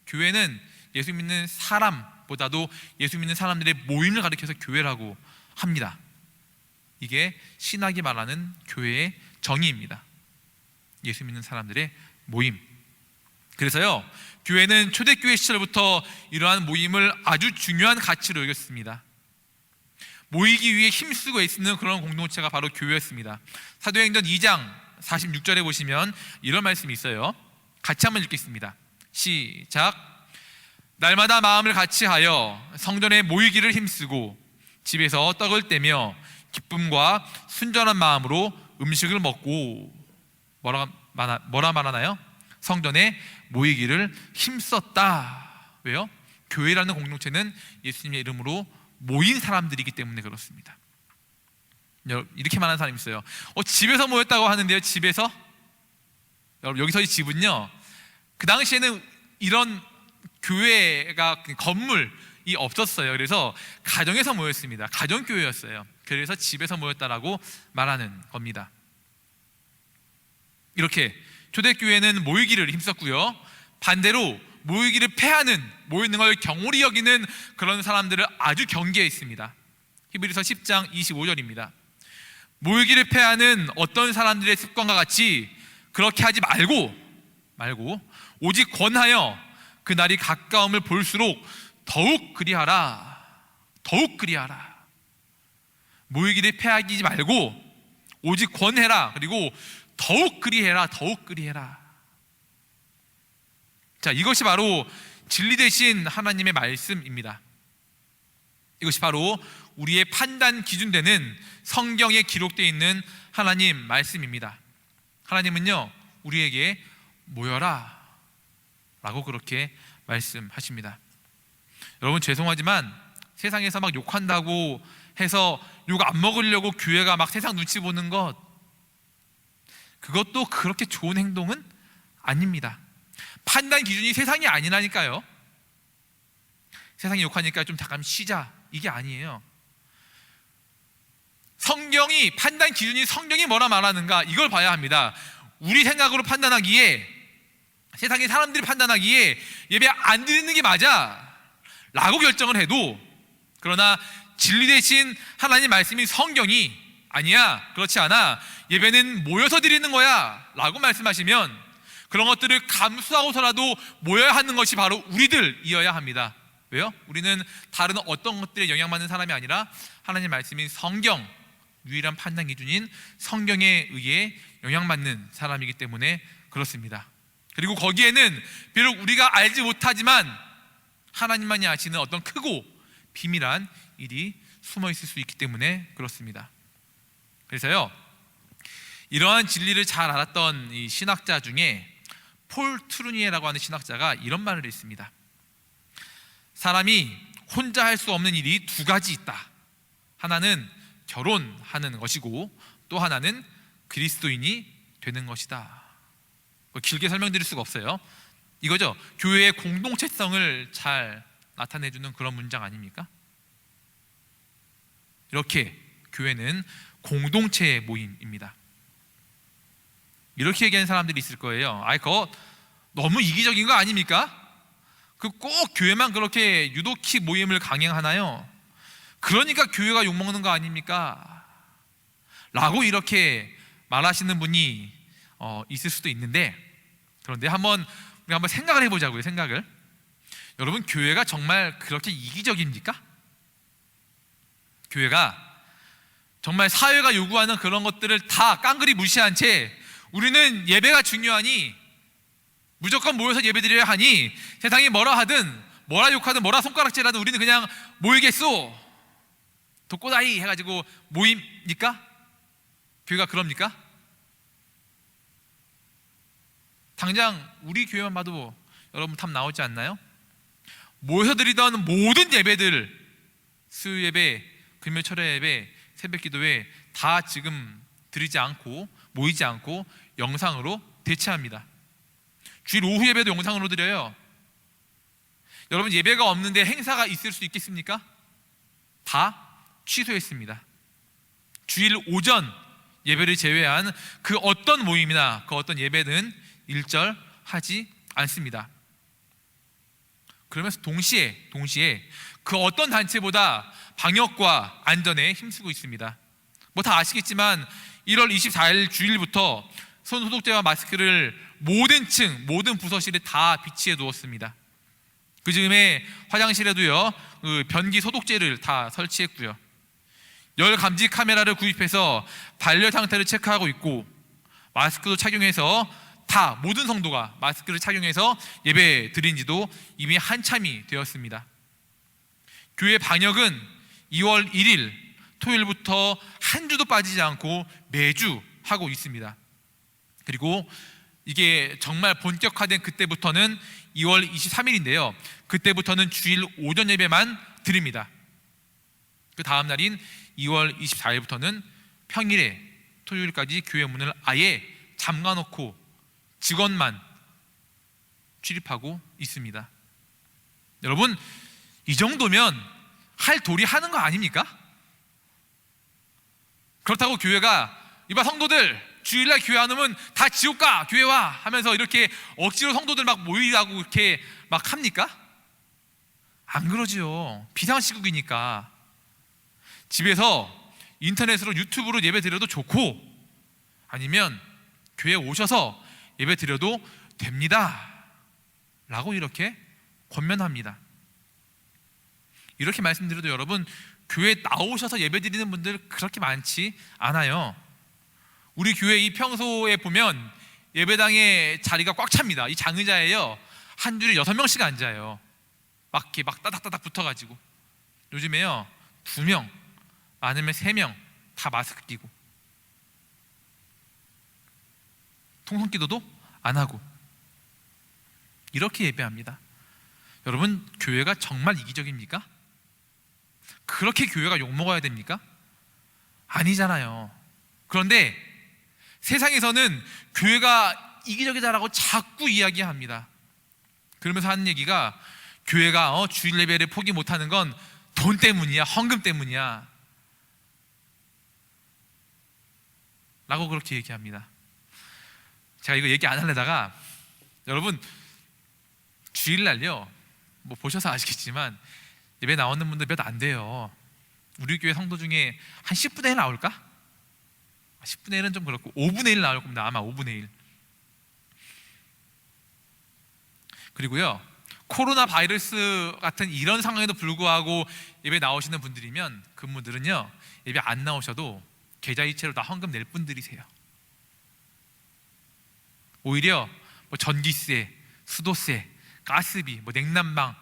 교회는 예수 믿는 사람보다도 예수 믿는 사람들의 모임을 가리켜서 교회라고 합니다. 이게 신학이 말하는 교회의 정의입니다. 예수 믿는 사람들의 모임. 그래서요, 교회는 초대교회 시절부터 이러한 모임을 아주 중요한 가치로 여겼습니다. 모이기 위해 힘쓰고 애쓰는 그런 공동체가 바로 교회였습니다. 사도행전 2장 46절에 보시면 이런 말씀이 있어요. 같이 한번 읽겠습니다. 시작. 날마다 마음을 같이하여 성전에 모이기를 힘쓰고 집에서 떡을 떼며 기쁨과 순전한 마음으로 음식을 먹고 뭐라 말하나요? 성전에 모이기를 힘썼다. 왜요? 교회라는 공동체는 예수님의 이름으로 모인 사람들이기 때문에 그렇습니다. 이렇게 말하는 사람이 있어요. 집에서 모였다고 하는데요. 집에서? 여러분, 여기서의 집은요, 그 당시에는 이런 교회가 건물이 없었어요. 그래서 가정에서 모였습니다. 가정교회였어요. 그래서 집에서 모였다라고 말하는 겁니다. 이렇게 초대교회는 모이기를 힘썼고요, 반대로 모이기를 패하는, 모이는 걸 경홀히 여기는 그런 사람들을 아주 경계했습니다. 히브리서 10장 25절입니다. 모이기를 패하는 어떤 사람들의 습관과 같이 그렇게 하지 말고 오직 권하여 그날이 가까움을 볼수록 더욱 그리하라. 모이기를 패하지 말고 오직 권해라. 그리고 더욱 그리해라. 자, 이것이 바로 진리 되신 하나님의 말씀입니다. 이것이 바로 우리의 판단 기준 되는 성경에 기록되어 있는 하나님 말씀입니다. 하나님은요, 우리에게 모여라 라고 그렇게 말씀하십니다. 여러분, 죄송하지만 세상에서 막 욕한다고 해서 욕 안 먹으려고 교회가 막 세상 눈치 보는 것, 그것도 그렇게 좋은 행동은 아닙니다. 판단 기준이 세상이 아니라니까요. 세상이 욕하니까 좀 잠깐 쉬자, 이게 아니에요. 성경이, 판단 기준이 성경이 뭐라 말하는가, 이걸 봐야 합니다. 우리 생각으로 판단하기에, 세상의 사람들이 판단하기에 예배 안 드리는 게 맞아 라고 결정을 해도, 그러나 진리 되신 하나님 말씀인 성경이 아니야, 그렇지 않아, 예배는 모여서 드리는 거야 라고 말씀하시면 그런 것들을 감수하고서라도 모여야 하는 것이 바로 우리들이어야 합니다. 왜요? 우리는 다른 어떤 것들에 영향받는 사람이 아니라 하나님 말씀인 성경, 유일한 판단 기준인 성경에 의해 영향받는 사람이기 때문에 그렇습니다. 그리고 거기에는 비록 우리가 알지 못하지만 하나님만이 아시는 어떤 크고 비밀한 일이 숨어 있을 수 있기 때문에 그렇습니다. 그래서요, 이러한 진리를 잘 알았던 이 신학자 중에 폴 트루니에라고 하는 신학자가 이런 말을 했습니다. 사람이 혼자 할 수 없는 일이 두 가지 있다. 하나는 결혼하는 것이고 또 하나는 그리스도인이 되는 것이다. 길게 설명드릴 수가 없어요. 이거죠. 교회의 공동체성을 잘 나타내주는 그런 문장 아닙니까? 이렇게 교회는 공동체의 모임입니다. 이렇게 얘기하는 사람들이 있을 거예요. 그거 너무 이기적인 거 아닙니까? 꼭 교회만 그렇게 유독히 모임을 강행하나요? 그러니까 교회가 욕먹는 거 아닙니까? 라고 이렇게 말하시는 분이 있을 수도 있는데, 그런데 우리 한번 생각을 해보자고요. 생각을. 여러분, 교회가 정말 그렇게 이기적입니까? 교회가 정말 사회가 요구하는 그런 것들을 다 깡그리 무시한 채 우리는 예배가 중요하니 무조건 모여서 예배드려야 하니 세상이 뭐라 하든 뭐라 욕하든 뭐라 손가락질하든 우리는 그냥 모이겠소. 독고다이 해가지고 모입니까? 교회가 그럽니까? 당장 우리 교회만 봐도 여러분 답 나오지 않나요? 모여서 드리던 모든 예배들, 수요 예배, 금요 철야 예배, 새벽 기도회 다 지금 드리지 않고 모이지 않고 영상으로 대체합니다. 주일 오후 예배도 영상으로 드려요. 여러분, 예배가 없는데 행사가 있을 수 있겠습니까? 다 취소했습니다. 주일 오전 예배를 제외한 그 어떤 모임이나 그 어떤 예배는 일절하지 않습니다. 그러면서 동시에 그 어떤 단체보다 방역과 안전에 힘쓰고 있습니다. 뭐 다 아시겠지만 1월 24일 주일부터 손 소독제와 마스크를 모든 층, 모든 부서실에 다 비치해 두었습니다. 그 즈음에 화장실에도요, 변기 소독제를 다 설치했고요. 열 감지 카메라를 구입해서 발열 상태를 체크하고 있고, 마스크도 착용해서 다 모든 성도가 마스크를 착용해서 예배 드린 지도 이미 한참이 되었습니다. 교회 방역은 2월 1일 토요일부터 한 주도 빠지지 않고 매주 하고 있습니다. 그리고 이게 정말 본격화된 그때부터는 2월 23일인데요 그때부터는 주일 오전 예배만 드립니다. 그 다음 날인 2월 24일부터는 평일에 토요일까지 교회 문을 아예 잠가놓고 직원만 출입하고 있습니다. 여러분, 이 정도면 할 도리 하는 거 아닙니까? 그렇다고 교회가 이봐 성도들 주일날 교회 안 오면 다 지옥 가 교회 와 하면서 이렇게 억지로 성도들 막 모이라고 이렇게 막 합니까? 안 그러지요. 비상시국이니까 집에서 인터넷으로 유튜브로 예배 드려도 좋고 아니면 교회 오셔서 예배 드려도 됩니다 라고 이렇게 권면합니다. 이렇게 말씀드려도 여러분, 교회에 나오셔서 예배 드리는 분들 그렇게 많지 않아요. 우리 교회 이 평소에 보면 예배당에 자리가 꽉 찹니다. 이 장의자에요 한 줄에 6명씩 앉아요. 막 이렇게 막 따닥따닥 붙어가지고. 요즘에요 2명 많으면 3명 다 마스크 끼고 통성기도도 안 하고 이렇게 예배합니다. 여러분, 교회가 정말 이기적입니까? 그렇게 교회가 욕먹어야 됩니까? 아니잖아요. 그런데 세상에서는 교회가 이기적이다라고 자꾸 이야기합니다. 그러면서 하는 얘기가 교회가 주일 예배를 포기 못하는 건 돈 때문이야, 헌금 때문이야 라고 그렇게 얘기합니다. 제가 이거 얘기 안 하려다가 여러분, 주일날요 뭐 보셔서 아시겠지만 예배 나오는 분들 몇 안 돼요. 우리 교회 성도 중에 한 10분의 1 나올까? 10분의 1은 좀 그렇고 5분의 1 나올 겁니다. 아마 5분의 1. 그리고요, 코로나 바이러스 같은 이런 상황에도 불구하고 예배 나오시는 분들이면 그분들은요 예배 안 나오셔도 계좌이체로 다 헌금 낼 분들이세요. 오히려 뭐 전기세, 수도세, 가스비, 뭐 냉난방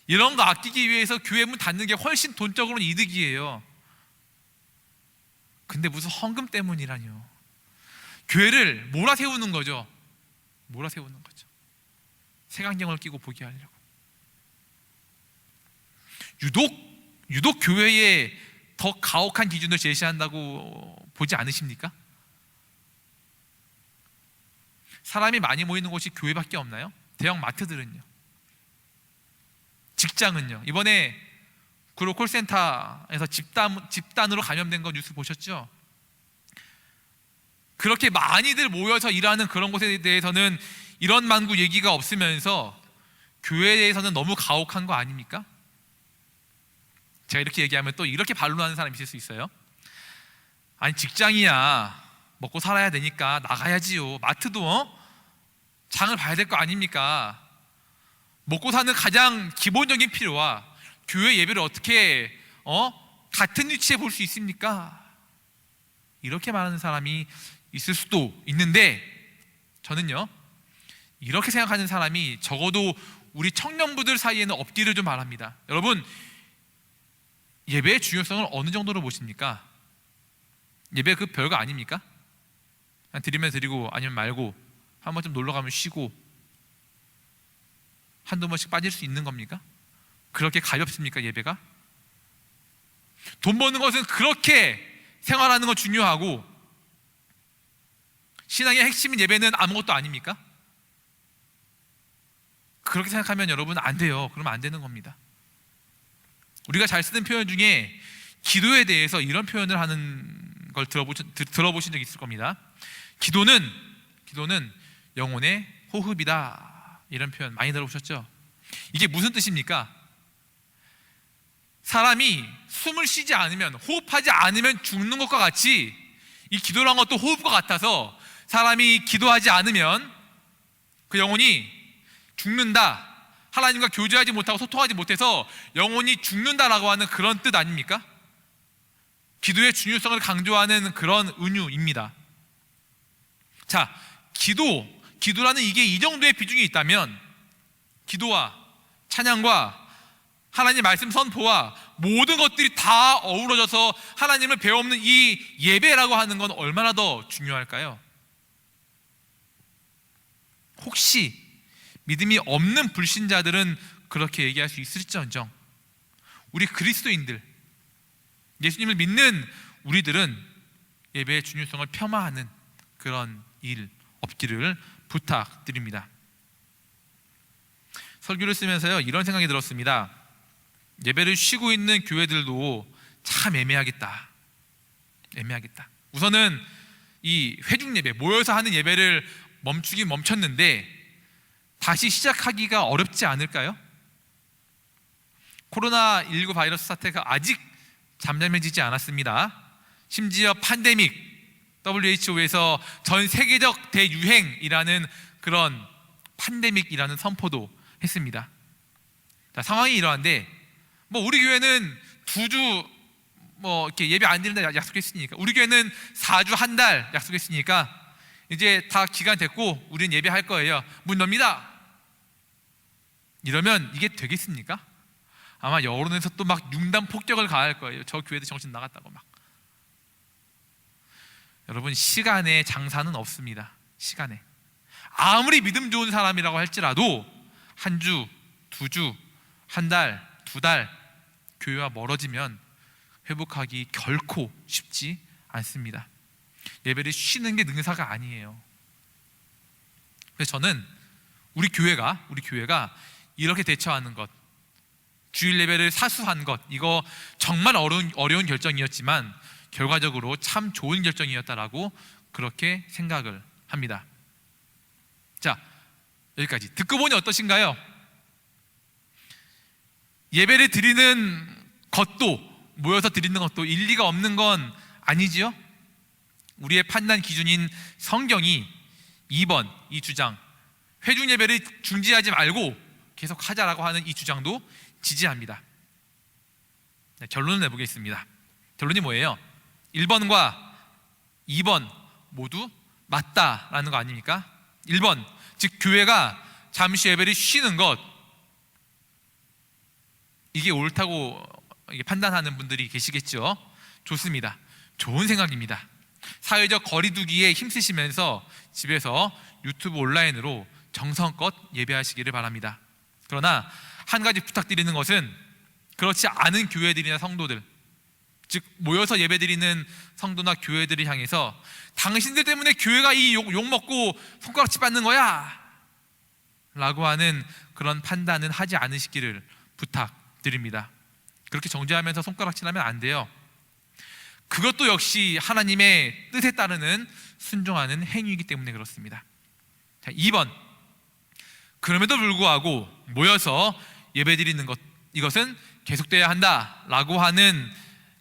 이런 거 아끼기 위해서 교회 문 닫는 게 훨씬 돈적으로는 이득이에요. 근데 무슨 헌금 때문이라뇨. 교회를 몰아세우는 거죠. 몰아세우는 거죠. 색안경을 끼고 보게 하려고. 유독 교회에 더 가혹한 기준을 제시한다고 보지 않으십니까? 사람이 많이 모이는 곳이 교회밖에 없나요? 대형 마트들은요, 직장은요. 이번에 구로 콜센터에서 집단으로 감염된 거 뉴스 보셨죠? 그렇게 많이들 모여서 일하는 그런 곳에 대해서는 이런 만구 얘기가 없으면서 교회에 대해서는 너무 가혹한 거 아닙니까? 제가 이렇게 얘기하면 또 이렇게 반론하는 사람이 있을 수 있어요. 아니, 직장이야 먹고 살아야 되니까 나가야지요. 마트도 장을 봐야 될 거 아닙니까? 먹고 사는 가장 기본적인 필요와 교회 예배를 어떻게 같은 위치에 볼 수 있습니까? 이렇게 말하는 사람이 있을 수도 있는데, 저는요 이렇게 생각하는 사람이 적어도 우리 청년부들 사이에는 없기를 좀 바랍니다. 여러분, 예배의 중요성을 어느 정도로 보십니까? 예배 그 별거 아닙니까? 그냥 드리면 드리고 아니면 말고, 한 번쯤 놀러 가면 쉬고, 한두 번씩 빠질 수 있는 겁니까? 그렇게 가볍습니까, 예배가? 돈 버는 것은 그렇게 생활하는 건 중요하고, 신앙의 핵심인 예배는 아무것도 아닙니까? 그렇게 생각하면 여러분 안 돼요. 그러면 안 되는 겁니다. 우리가 잘 쓰는 표현 중에 기도에 대해서 이런 표현을 하는 걸 들어보신 적 있을 겁니다. 기도는 영혼의 호흡이다, 이런 표현 많이 들어보셨죠? 이게 무슨 뜻입니까? 사람이 숨을 쉬지 않으면, 호흡하지 않으면 죽는 것과 같이 이 기도란 것도 호흡과 같아서, 사람이 기도하지 않으면 그 영혼이 죽는다, 하나님과 교제하지 못하고 소통하지 못해서 영혼이 죽는다라고 하는 그런 뜻 아닙니까? 기도의 중요성을 강조하는 그런 은유입니다. 자, 기도라는 이게 이 정도의 비중이 있다면, 기도와 찬양과 하나님 말씀 선포와 모든 것들이 다 어우러져서 하나님을 배워먹는 이 예배라고 하는 건 얼마나 더 중요할까요? 혹시 믿음이 없는 불신자들은 그렇게 얘기할 수 있을지언정, 우리 그리스도인들, 예수님을 믿는 우리들은 예배의 중요성을 폄하하는 그런 일 없기를 부탁드립니다. 설교를 쓰면서요 이런 생각이 들었습니다. 예배를 쉬고 있는 교회들도 참 애매하겠다. 우선은 이 회중 예배, 모여서 하는 예배를 멈추긴 멈췄는데 다시 시작하기가 어렵지 않을까요? 코로나19 바이러스 사태가 아직 잠잠해지지 않았습니다. 심지어 팬데믹, WHO에서 전 세계적 대유행이라는 그런 팬데믹이라는 선포도 했습니다. 자, 상황이 이러한데, 우리 교회는 2주 이렇게 예배 안 드린다 약속했으니까, 우리 교회는 4주 한 달 약속했으니까 이제 다 기간 됐고 우리는 예배할 거예요. 문 엽니다. 이러면 이게 되겠습니까? 아마 여론에서 또 막 융단 폭격을 가할 거예요. 저 교회도 정신 나갔다고 막. 여러분, 시간에 장사는 없습니다. 시간에 아무리 믿음 좋은 사람이라고 할지라도 한 주, 2주, 한 달, 2달 교회와 멀어지면 회복하기 결코 쉽지 않습니다. 예배를 쉬는 게 능사가 아니에요. 그래서 저는 우리 교회가 이렇게 대처하는 것, 주일 예배를 사수한 것, 이거 정말 어려운 결정이었지만 결과적으로 참 좋은 결정이었다라고 그렇게 생각을 합니다. 자, 여기까지 듣고 보니 어떠신가요? 예배를 드리는 것도, 모여서 드리는 것도 일리가 없는 건 아니지요? 우리의 판단 기준인 성경이 2번 이 주장, 회중 예배를 중지하지 말고 계속 하자라고 하는 이 주장도 지지합니다. 네, 결론을 내보겠습니다. 결론이 뭐예요? 1번과 2번 모두 맞다라는 거 아닙니까? 1번, 즉 교회가 잠시 예배를 쉬는 것, 이게 옳다고 판단하는 분들이 계시겠죠. 좋습니다. 좋은 생각입니다. 사회적 거리두기에 힘쓰시면서 집에서 유튜브 온라인으로 정성껏 예배하시기를 바랍니다. 그러나 한 가지 부탁드리는 것은, 그렇지 않은 교회들이나 성도들, 즉 모여서 예배드리는 성도나 교회들을 향해서 당신들 때문에 교회가 이 욕 먹고 손가락질 받는 거야 라고 하는 그런 판단은 하지 않으시기를 부탁드립니다. 그렇게 정죄하면서 손가락질하면 안 돼요. 그것도 역시 하나님의 뜻에 따르는 순종하는 행위이기 때문에 그렇습니다. 자, 2번, 그럼에도 불구하고 모여서 예배드리는 것, 이것은 계속돼야 한다라고 하는,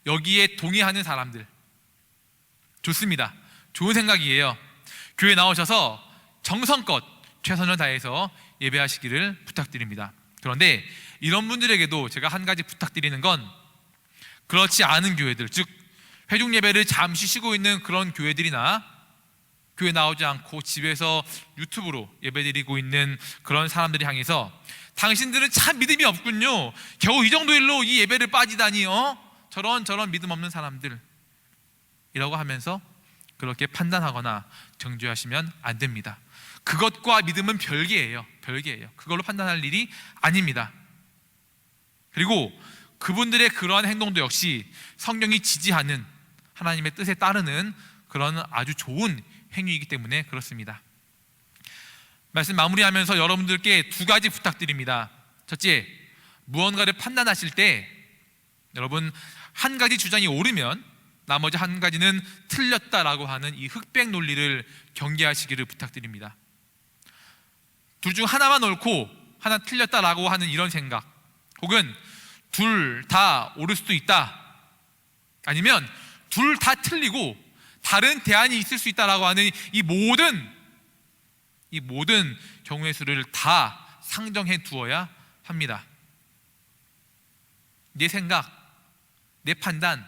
여기에 동의하는 사람들, 좋습니다. 좋은 생각이에요. 교회 나오셔서 정성껏 최선을 다해서 예배하시기를 부탁드립니다. 그런데 이런 분들에게도 제가 한 가지 부탁드리는 건, 그렇지 않은 교회들, 즉 회중 예배를 잠시 쉬고 있는 그런 교회들이나 교회 나오지 않고 집에서 유튜브로 예배드리고 있는 그런 사람들이 향해서 당신들은 참 믿음이 없군요. 겨우 이 정도 일로 이 예배를 빠지다니, 저런 믿음 없는 사람들, 이라고 하면서 그렇게 판단하거나 정죄하시면 안 됩니다. 그것과 믿음은 별개예요. 그걸로 판단할 일이 아닙니다. 그리고 그분들의 그러한 행동도 역시 성령이 지지하는, 하나님의 뜻에 따르는 그런 아주 좋은 행위이기 때문에 그렇습니다. 말씀 마무리하면서 여러분들께 두 가지 부탁드립니다. 첫째, 무언가를 판단하실 때 여러분 한 가지 주장이 옳으면 나머지 한 가지는 틀렸다라고 하는 이 흑백 논리를 경계하시기를 부탁드립니다. 둘 중 하나만 옳고 하나 틀렸다라고 하는 이런 생각, 혹은 둘 다 옳을 수도 있다, 아니면 둘 다 틀리고 다른 대안이 있을 수 있다라고 하는 이 모든 경우의 수를 다 상정해 두어야 합니다. 내 생각, 내 판단,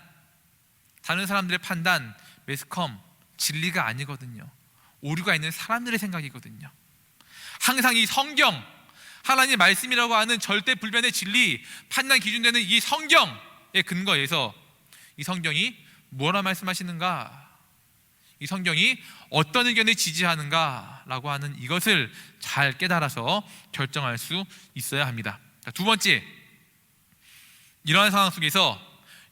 다른 사람들의 판단, 매스컴, 진리가 아니거든요. 오류가 있는 사람들의 생각이거든요. 항상 이 성경, 하나님의 말씀이라고 하는 절대 불변의 진리, 판단 기준되는 이 성경의 근거에서 이 성경이 뭐라 말씀하시는가, 이 성경이 어떤 의견을 지지하는가라고 하는 이것을 잘 깨달아서 결정할 수 있어야 합니다. 두 번째, 이러한 상황 속에서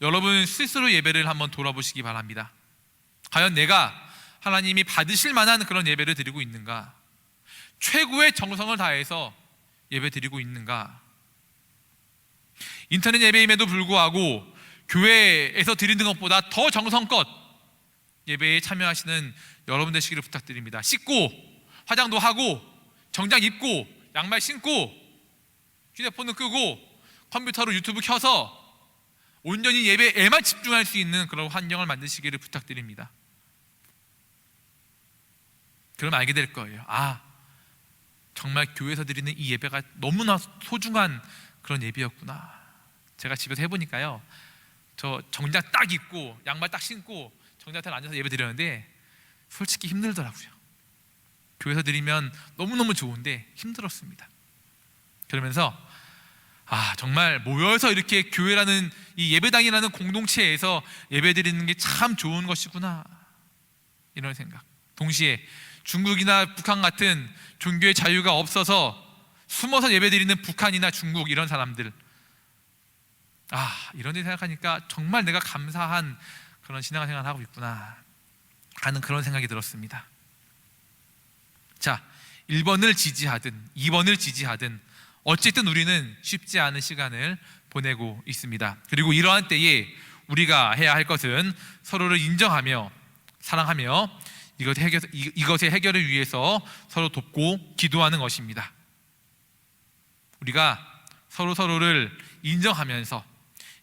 여러분 스스로 예배를 한번 돌아보시기 바랍니다. 과연 내가 하나님이 받으실 만한 그런 예배를 드리고 있는가? 최고의 정성을 다해서 예배 드리고 있는가? 인터넷 예배임에도 불구하고 교회에서 드리는 것보다 더 정성껏 예배에 참여하시는 여러분 되시기를 부탁드립니다. 씻고, 화장도 하고, 정장 입고, 양말 신고, 휴대폰을 끄고, 컴퓨터로 유튜브 켜서 온전히 예배에만 집중할 수 있는 그런 환경을 만드시기를 부탁드립니다. 그럼 알게 될 거예요. 정말 교회에서 드리는 이 예배가 너무나 소중한 그런 예배였구나. 제가 집에서 해보니까요, 저 정장 딱 입고 양말 딱 신고 정자태에 앉아서 예배 드렸는데 솔직히 힘들더라고요. 교회에서 드리면 너무너무 좋은데 힘들었습니다. 그러면서 정말 모여서 이렇게 교회라는 이 예배당이라는 공동체에서 예배 드리는 게 참 좋은 것이구나, 이런 생각. 동시에 중국이나 북한 같은 종교의 자유가 없어서 숨어서 예배 드리는 북한이나 중국, 이런 사람들, 이런 데 생각하니까 정말 내가 감사한 그런 신앙생활을 하고 있구나 하는 그런 생각이 들었습니다. 자, 1번을 지지하든 2번을 지지하든 어쨌든 우리는 쉽지 않은 시간을 보내고 있습니다. 그리고 이러한 때에 우리가 해야 할 것은 서로를 인정하며 사랑하며 이것의 해결을 위해서 서로 돕고 기도하는 것입니다. 우리가 서로를 인정하면서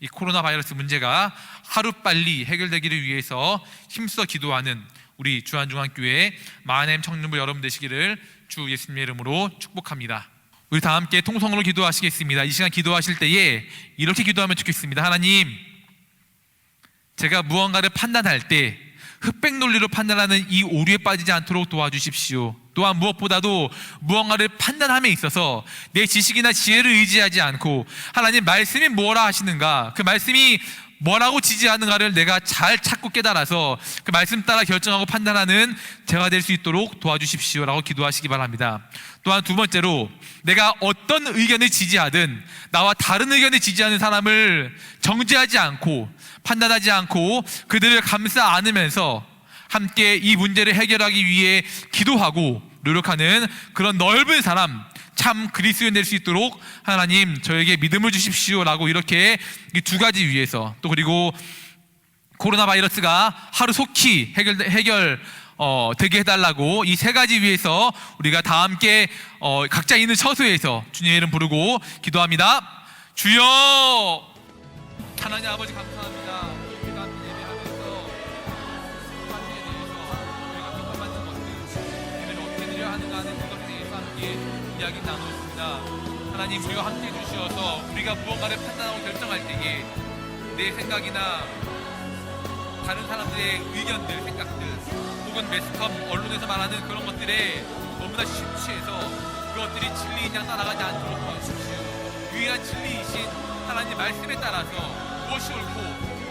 이 코로나 바이러스 문제가 하루빨리 해결되기를 위해서 힘써 기도하는 우리 주안중앙교회 마하네임 청년부 여러분 되시기를 주 예수님의 이름으로 축복합니다. 우리 다 함께 통성으로 기도하시겠습니다. 이 시간 기도하실 때에 이렇게 기도하면 좋겠습니다. 하나님, 제가 무언가를 판단할 때 흑백 논리로 판단하는 이 오류에 빠지지 않도록 도와주십시오. 또한 무엇보다도 무언가를 판단함에 있어서 내 지식이나 지혜를 의지하지 않고 하나님 말씀이 뭐라 하시는가, 그 말씀이 뭐라고 지지하는가를 내가 잘 찾고 깨달아서 그 말씀 따라 결정하고 판단하는 제가 될 수 있도록 도와주십시오 라고 기도하시기 바랍니다. 또한 두 번째로, 내가 어떤 의견을 지지하든 나와 다른 의견을 지지하는 사람을 정죄하지 않고 판단하지 않고 그들을 감싸 안으면서 함께 이 문제를 해결하기 위해 기도하고 노력하는 그런 넓은 사람, 참 그리스도인 될 수 있도록 하나님 저에게 믿음을 주십시오 라고 이렇게 이 두 가지 위해서, 또 그리고 코로나 바이러스가 하루속히 되게 해달라고 이 세 가지 위해서 우리가 다 함께 각자 있는 처소에서 주님의 이름 부르고 기도합니다. 주여, 하나님 아버지 감사합니다. 우리가 함께 예배하면서 환경에 대해서 우리가 기도받는 것들, 예배를 어떻게 드려야 하는가 하는 그것에 대해서 함께 이야기 나누었습니다. 하나님, 우리가 함께 해주시어서 우리가 무언가를 판단하고 결정할 때에 내 생각이나 다른 사람들의 의견들, 생각들, 혹은 매스컴 언론에서 말하는 그런 것들에 너무나 심취해서 그것들이 진리인 양 따라가지 않도록 도와주십시오. 유일한 진리이신 하나님 말씀에 따라서 무엇이 옳고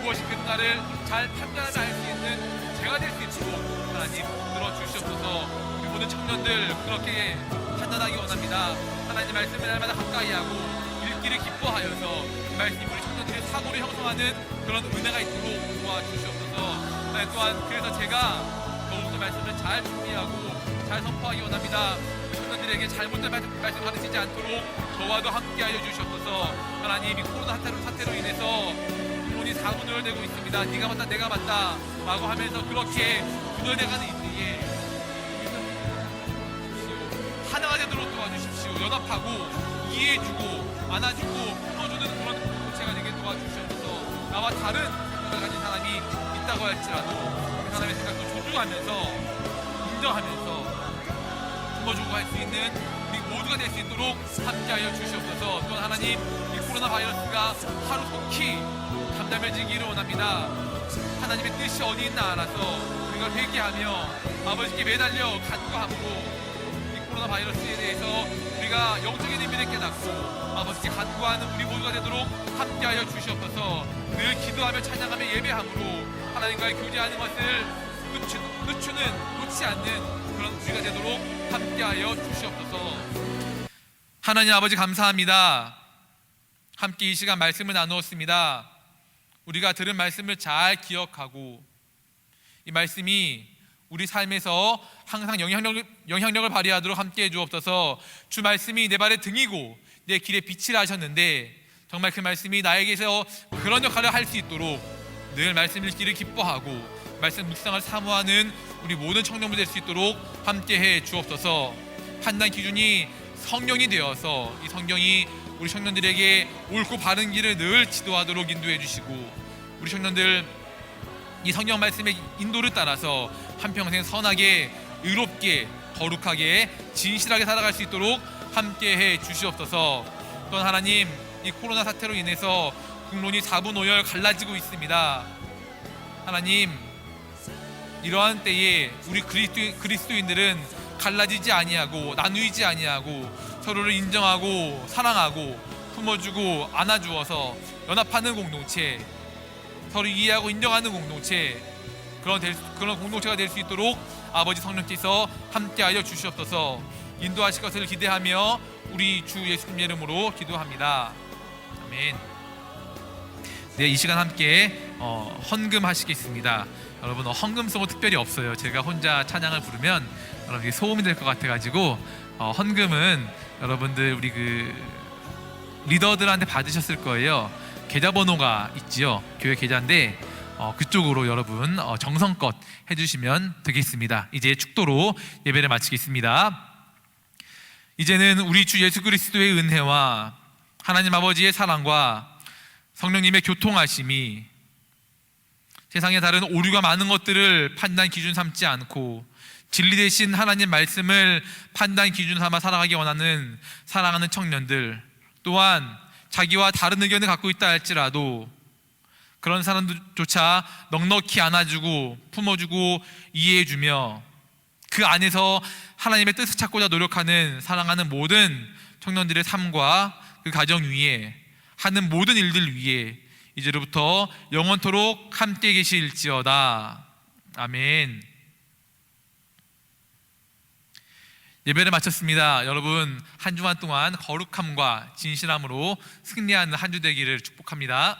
무엇이 그른가를 잘 판단하며 알 수 있는 제가 될 수 있도록 하나님 들어주시옵소서. 우리 모든 청년들 그렇게 판단하기 원합니다. 하나님 말씀을 날마다 가까이 하고 읽기를 기뻐하여서 그 말씀이 우리 청년들의 사고를 형성하는 그런 은혜가 있도록 도와주시옵소서. 또한 그래서 제가 더욱더 말씀을 잘 준비하고 잘 선포하기 원합니다. 청년들에게 잘못된 말씀 가르치지 않도록 저와도 함께하여 주시옵소서. 하나님, 이 코로나 사태로 인해서 부모님 사분을 내고 있습니다. 네가 맞다 내가 맞다 라고 하면서 그렇게 분열돼가는 이때에 하나가 되도록 도와주십시오. 연합하고 이해해주고 안아주고 품어주는 그런 공동체가 되게 도와주시옵소서. 나와 다른 생각을 가진 사람이 있다고 할지라도 그 사람의 생각도 존중하면서 인정하면서 품어주고 할 수 있는 우리 모두가 될 수 있도록 함께하여 주시옵소서. 또한 하나님, 이 코로나 바이러스가 하루속히 잠잠해지기를 원합니다. 하나님의 뜻이 어디 있나 알아서 우리가 회개하며 아버지께 매달려 간구함으로 이 코로나 바이러스에 대해서 우리가 영적인 의미를 깨닫고 아버지께 간구하는 우리 모두가 되도록 함께하여 주시옵소서. 늘 기도하며 찬양하며 예배함으로 하나님과의 교제하는 것을 놓지 않는 그런 우리가 되도록 함께하여 주시옵소서. 하나님 아버지 감사합니다. 함께 이 시간 말씀을 나누었습니다. 우리가 들은 말씀을 잘 기억하고 이 말씀이 우리 삶에서 항상 영향력을 발휘하도록 함께해 주옵소서. 주 말씀이 내 발의 등이고 내 길에 빛이라 하셨는데 정말 그 말씀이 나에게서 그런 역할을 할 수 있도록 늘 말씀 읽기를 기뻐하고 말씀 묵상을 사모하는 우리 모든 청년들 될 수 있도록 함께해 주옵소서. 판단 기준이 성령이 되어서 이 성경이 우리 청년들에게 옳고 바른 길을 늘 지도하도록 인도해 주시고 우리 청년들 이 성경 말씀의 인도를 따라서 한평생 선하게 의롭게 거룩하게 진실하게 살아갈 수 있도록 함께해 주시옵소서. 또한 하나님, 이 코로나 사태로 인해서 국론이 4분 5열 갈라지고 있습니다. 하나님, 이러한 때에 우리 그리스도인들은 갈라지지 아니하고 나누이지 아니하고 서로를 인정하고 사랑하고 품어주고 안아주어서 연합하는 공동체, 서로 이해하고 인정하는 공동체, 그런 공동체가 될 수 있도록 아버지 성령께서 함께하여 주시옵소서. 인도하실 것을 기대하며 우리 주 예수님 이름으로 기도합니다. 아멘. 네, 이 시간 함께 헌금하시겠습니다. 여러분, 헌금성은 특별히 없어요. 제가 혼자 찬양을 부르면 여러분이 소음이 될 것 같아가지고 헌금은 여러분들 우리 그 리더들한테 받으셨을 거예요. 계좌번호가 있지요. 교회 계좌인데 그쪽으로 여러분 정성껏 해주시면 되겠습니다. 이제 축도로 예배를 마치겠습니다. 이제는 우리 주 예수 그리스도의 은혜와 하나님 아버지의 사랑과 성령님의 교통하심이 세상에 다른 오류가 많은 것들을 판단 기준 삼지 않고 진리 대신 하나님 말씀을 판단 기준 삼아 살아가기 원하는 사랑하는 청년들, 또한 자기와 다른 의견을 갖고 있다 할지라도 그런 사람들조차 넉넉히 안아주고 품어주고 이해해주며 그 안에서 하나님의 뜻을 찾고자 노력하는 사랑하는 모든 청년들의 삶과 그 가정 위에 하는 모든 일들 위에 이제로부터 영원토록 함께 계실지어다. 아멘. 예배를 마쳤습니다. 여러분, 한 주간 동안 거룩함과 진실함으로 승리하는 한 주 되기를 축복합니다.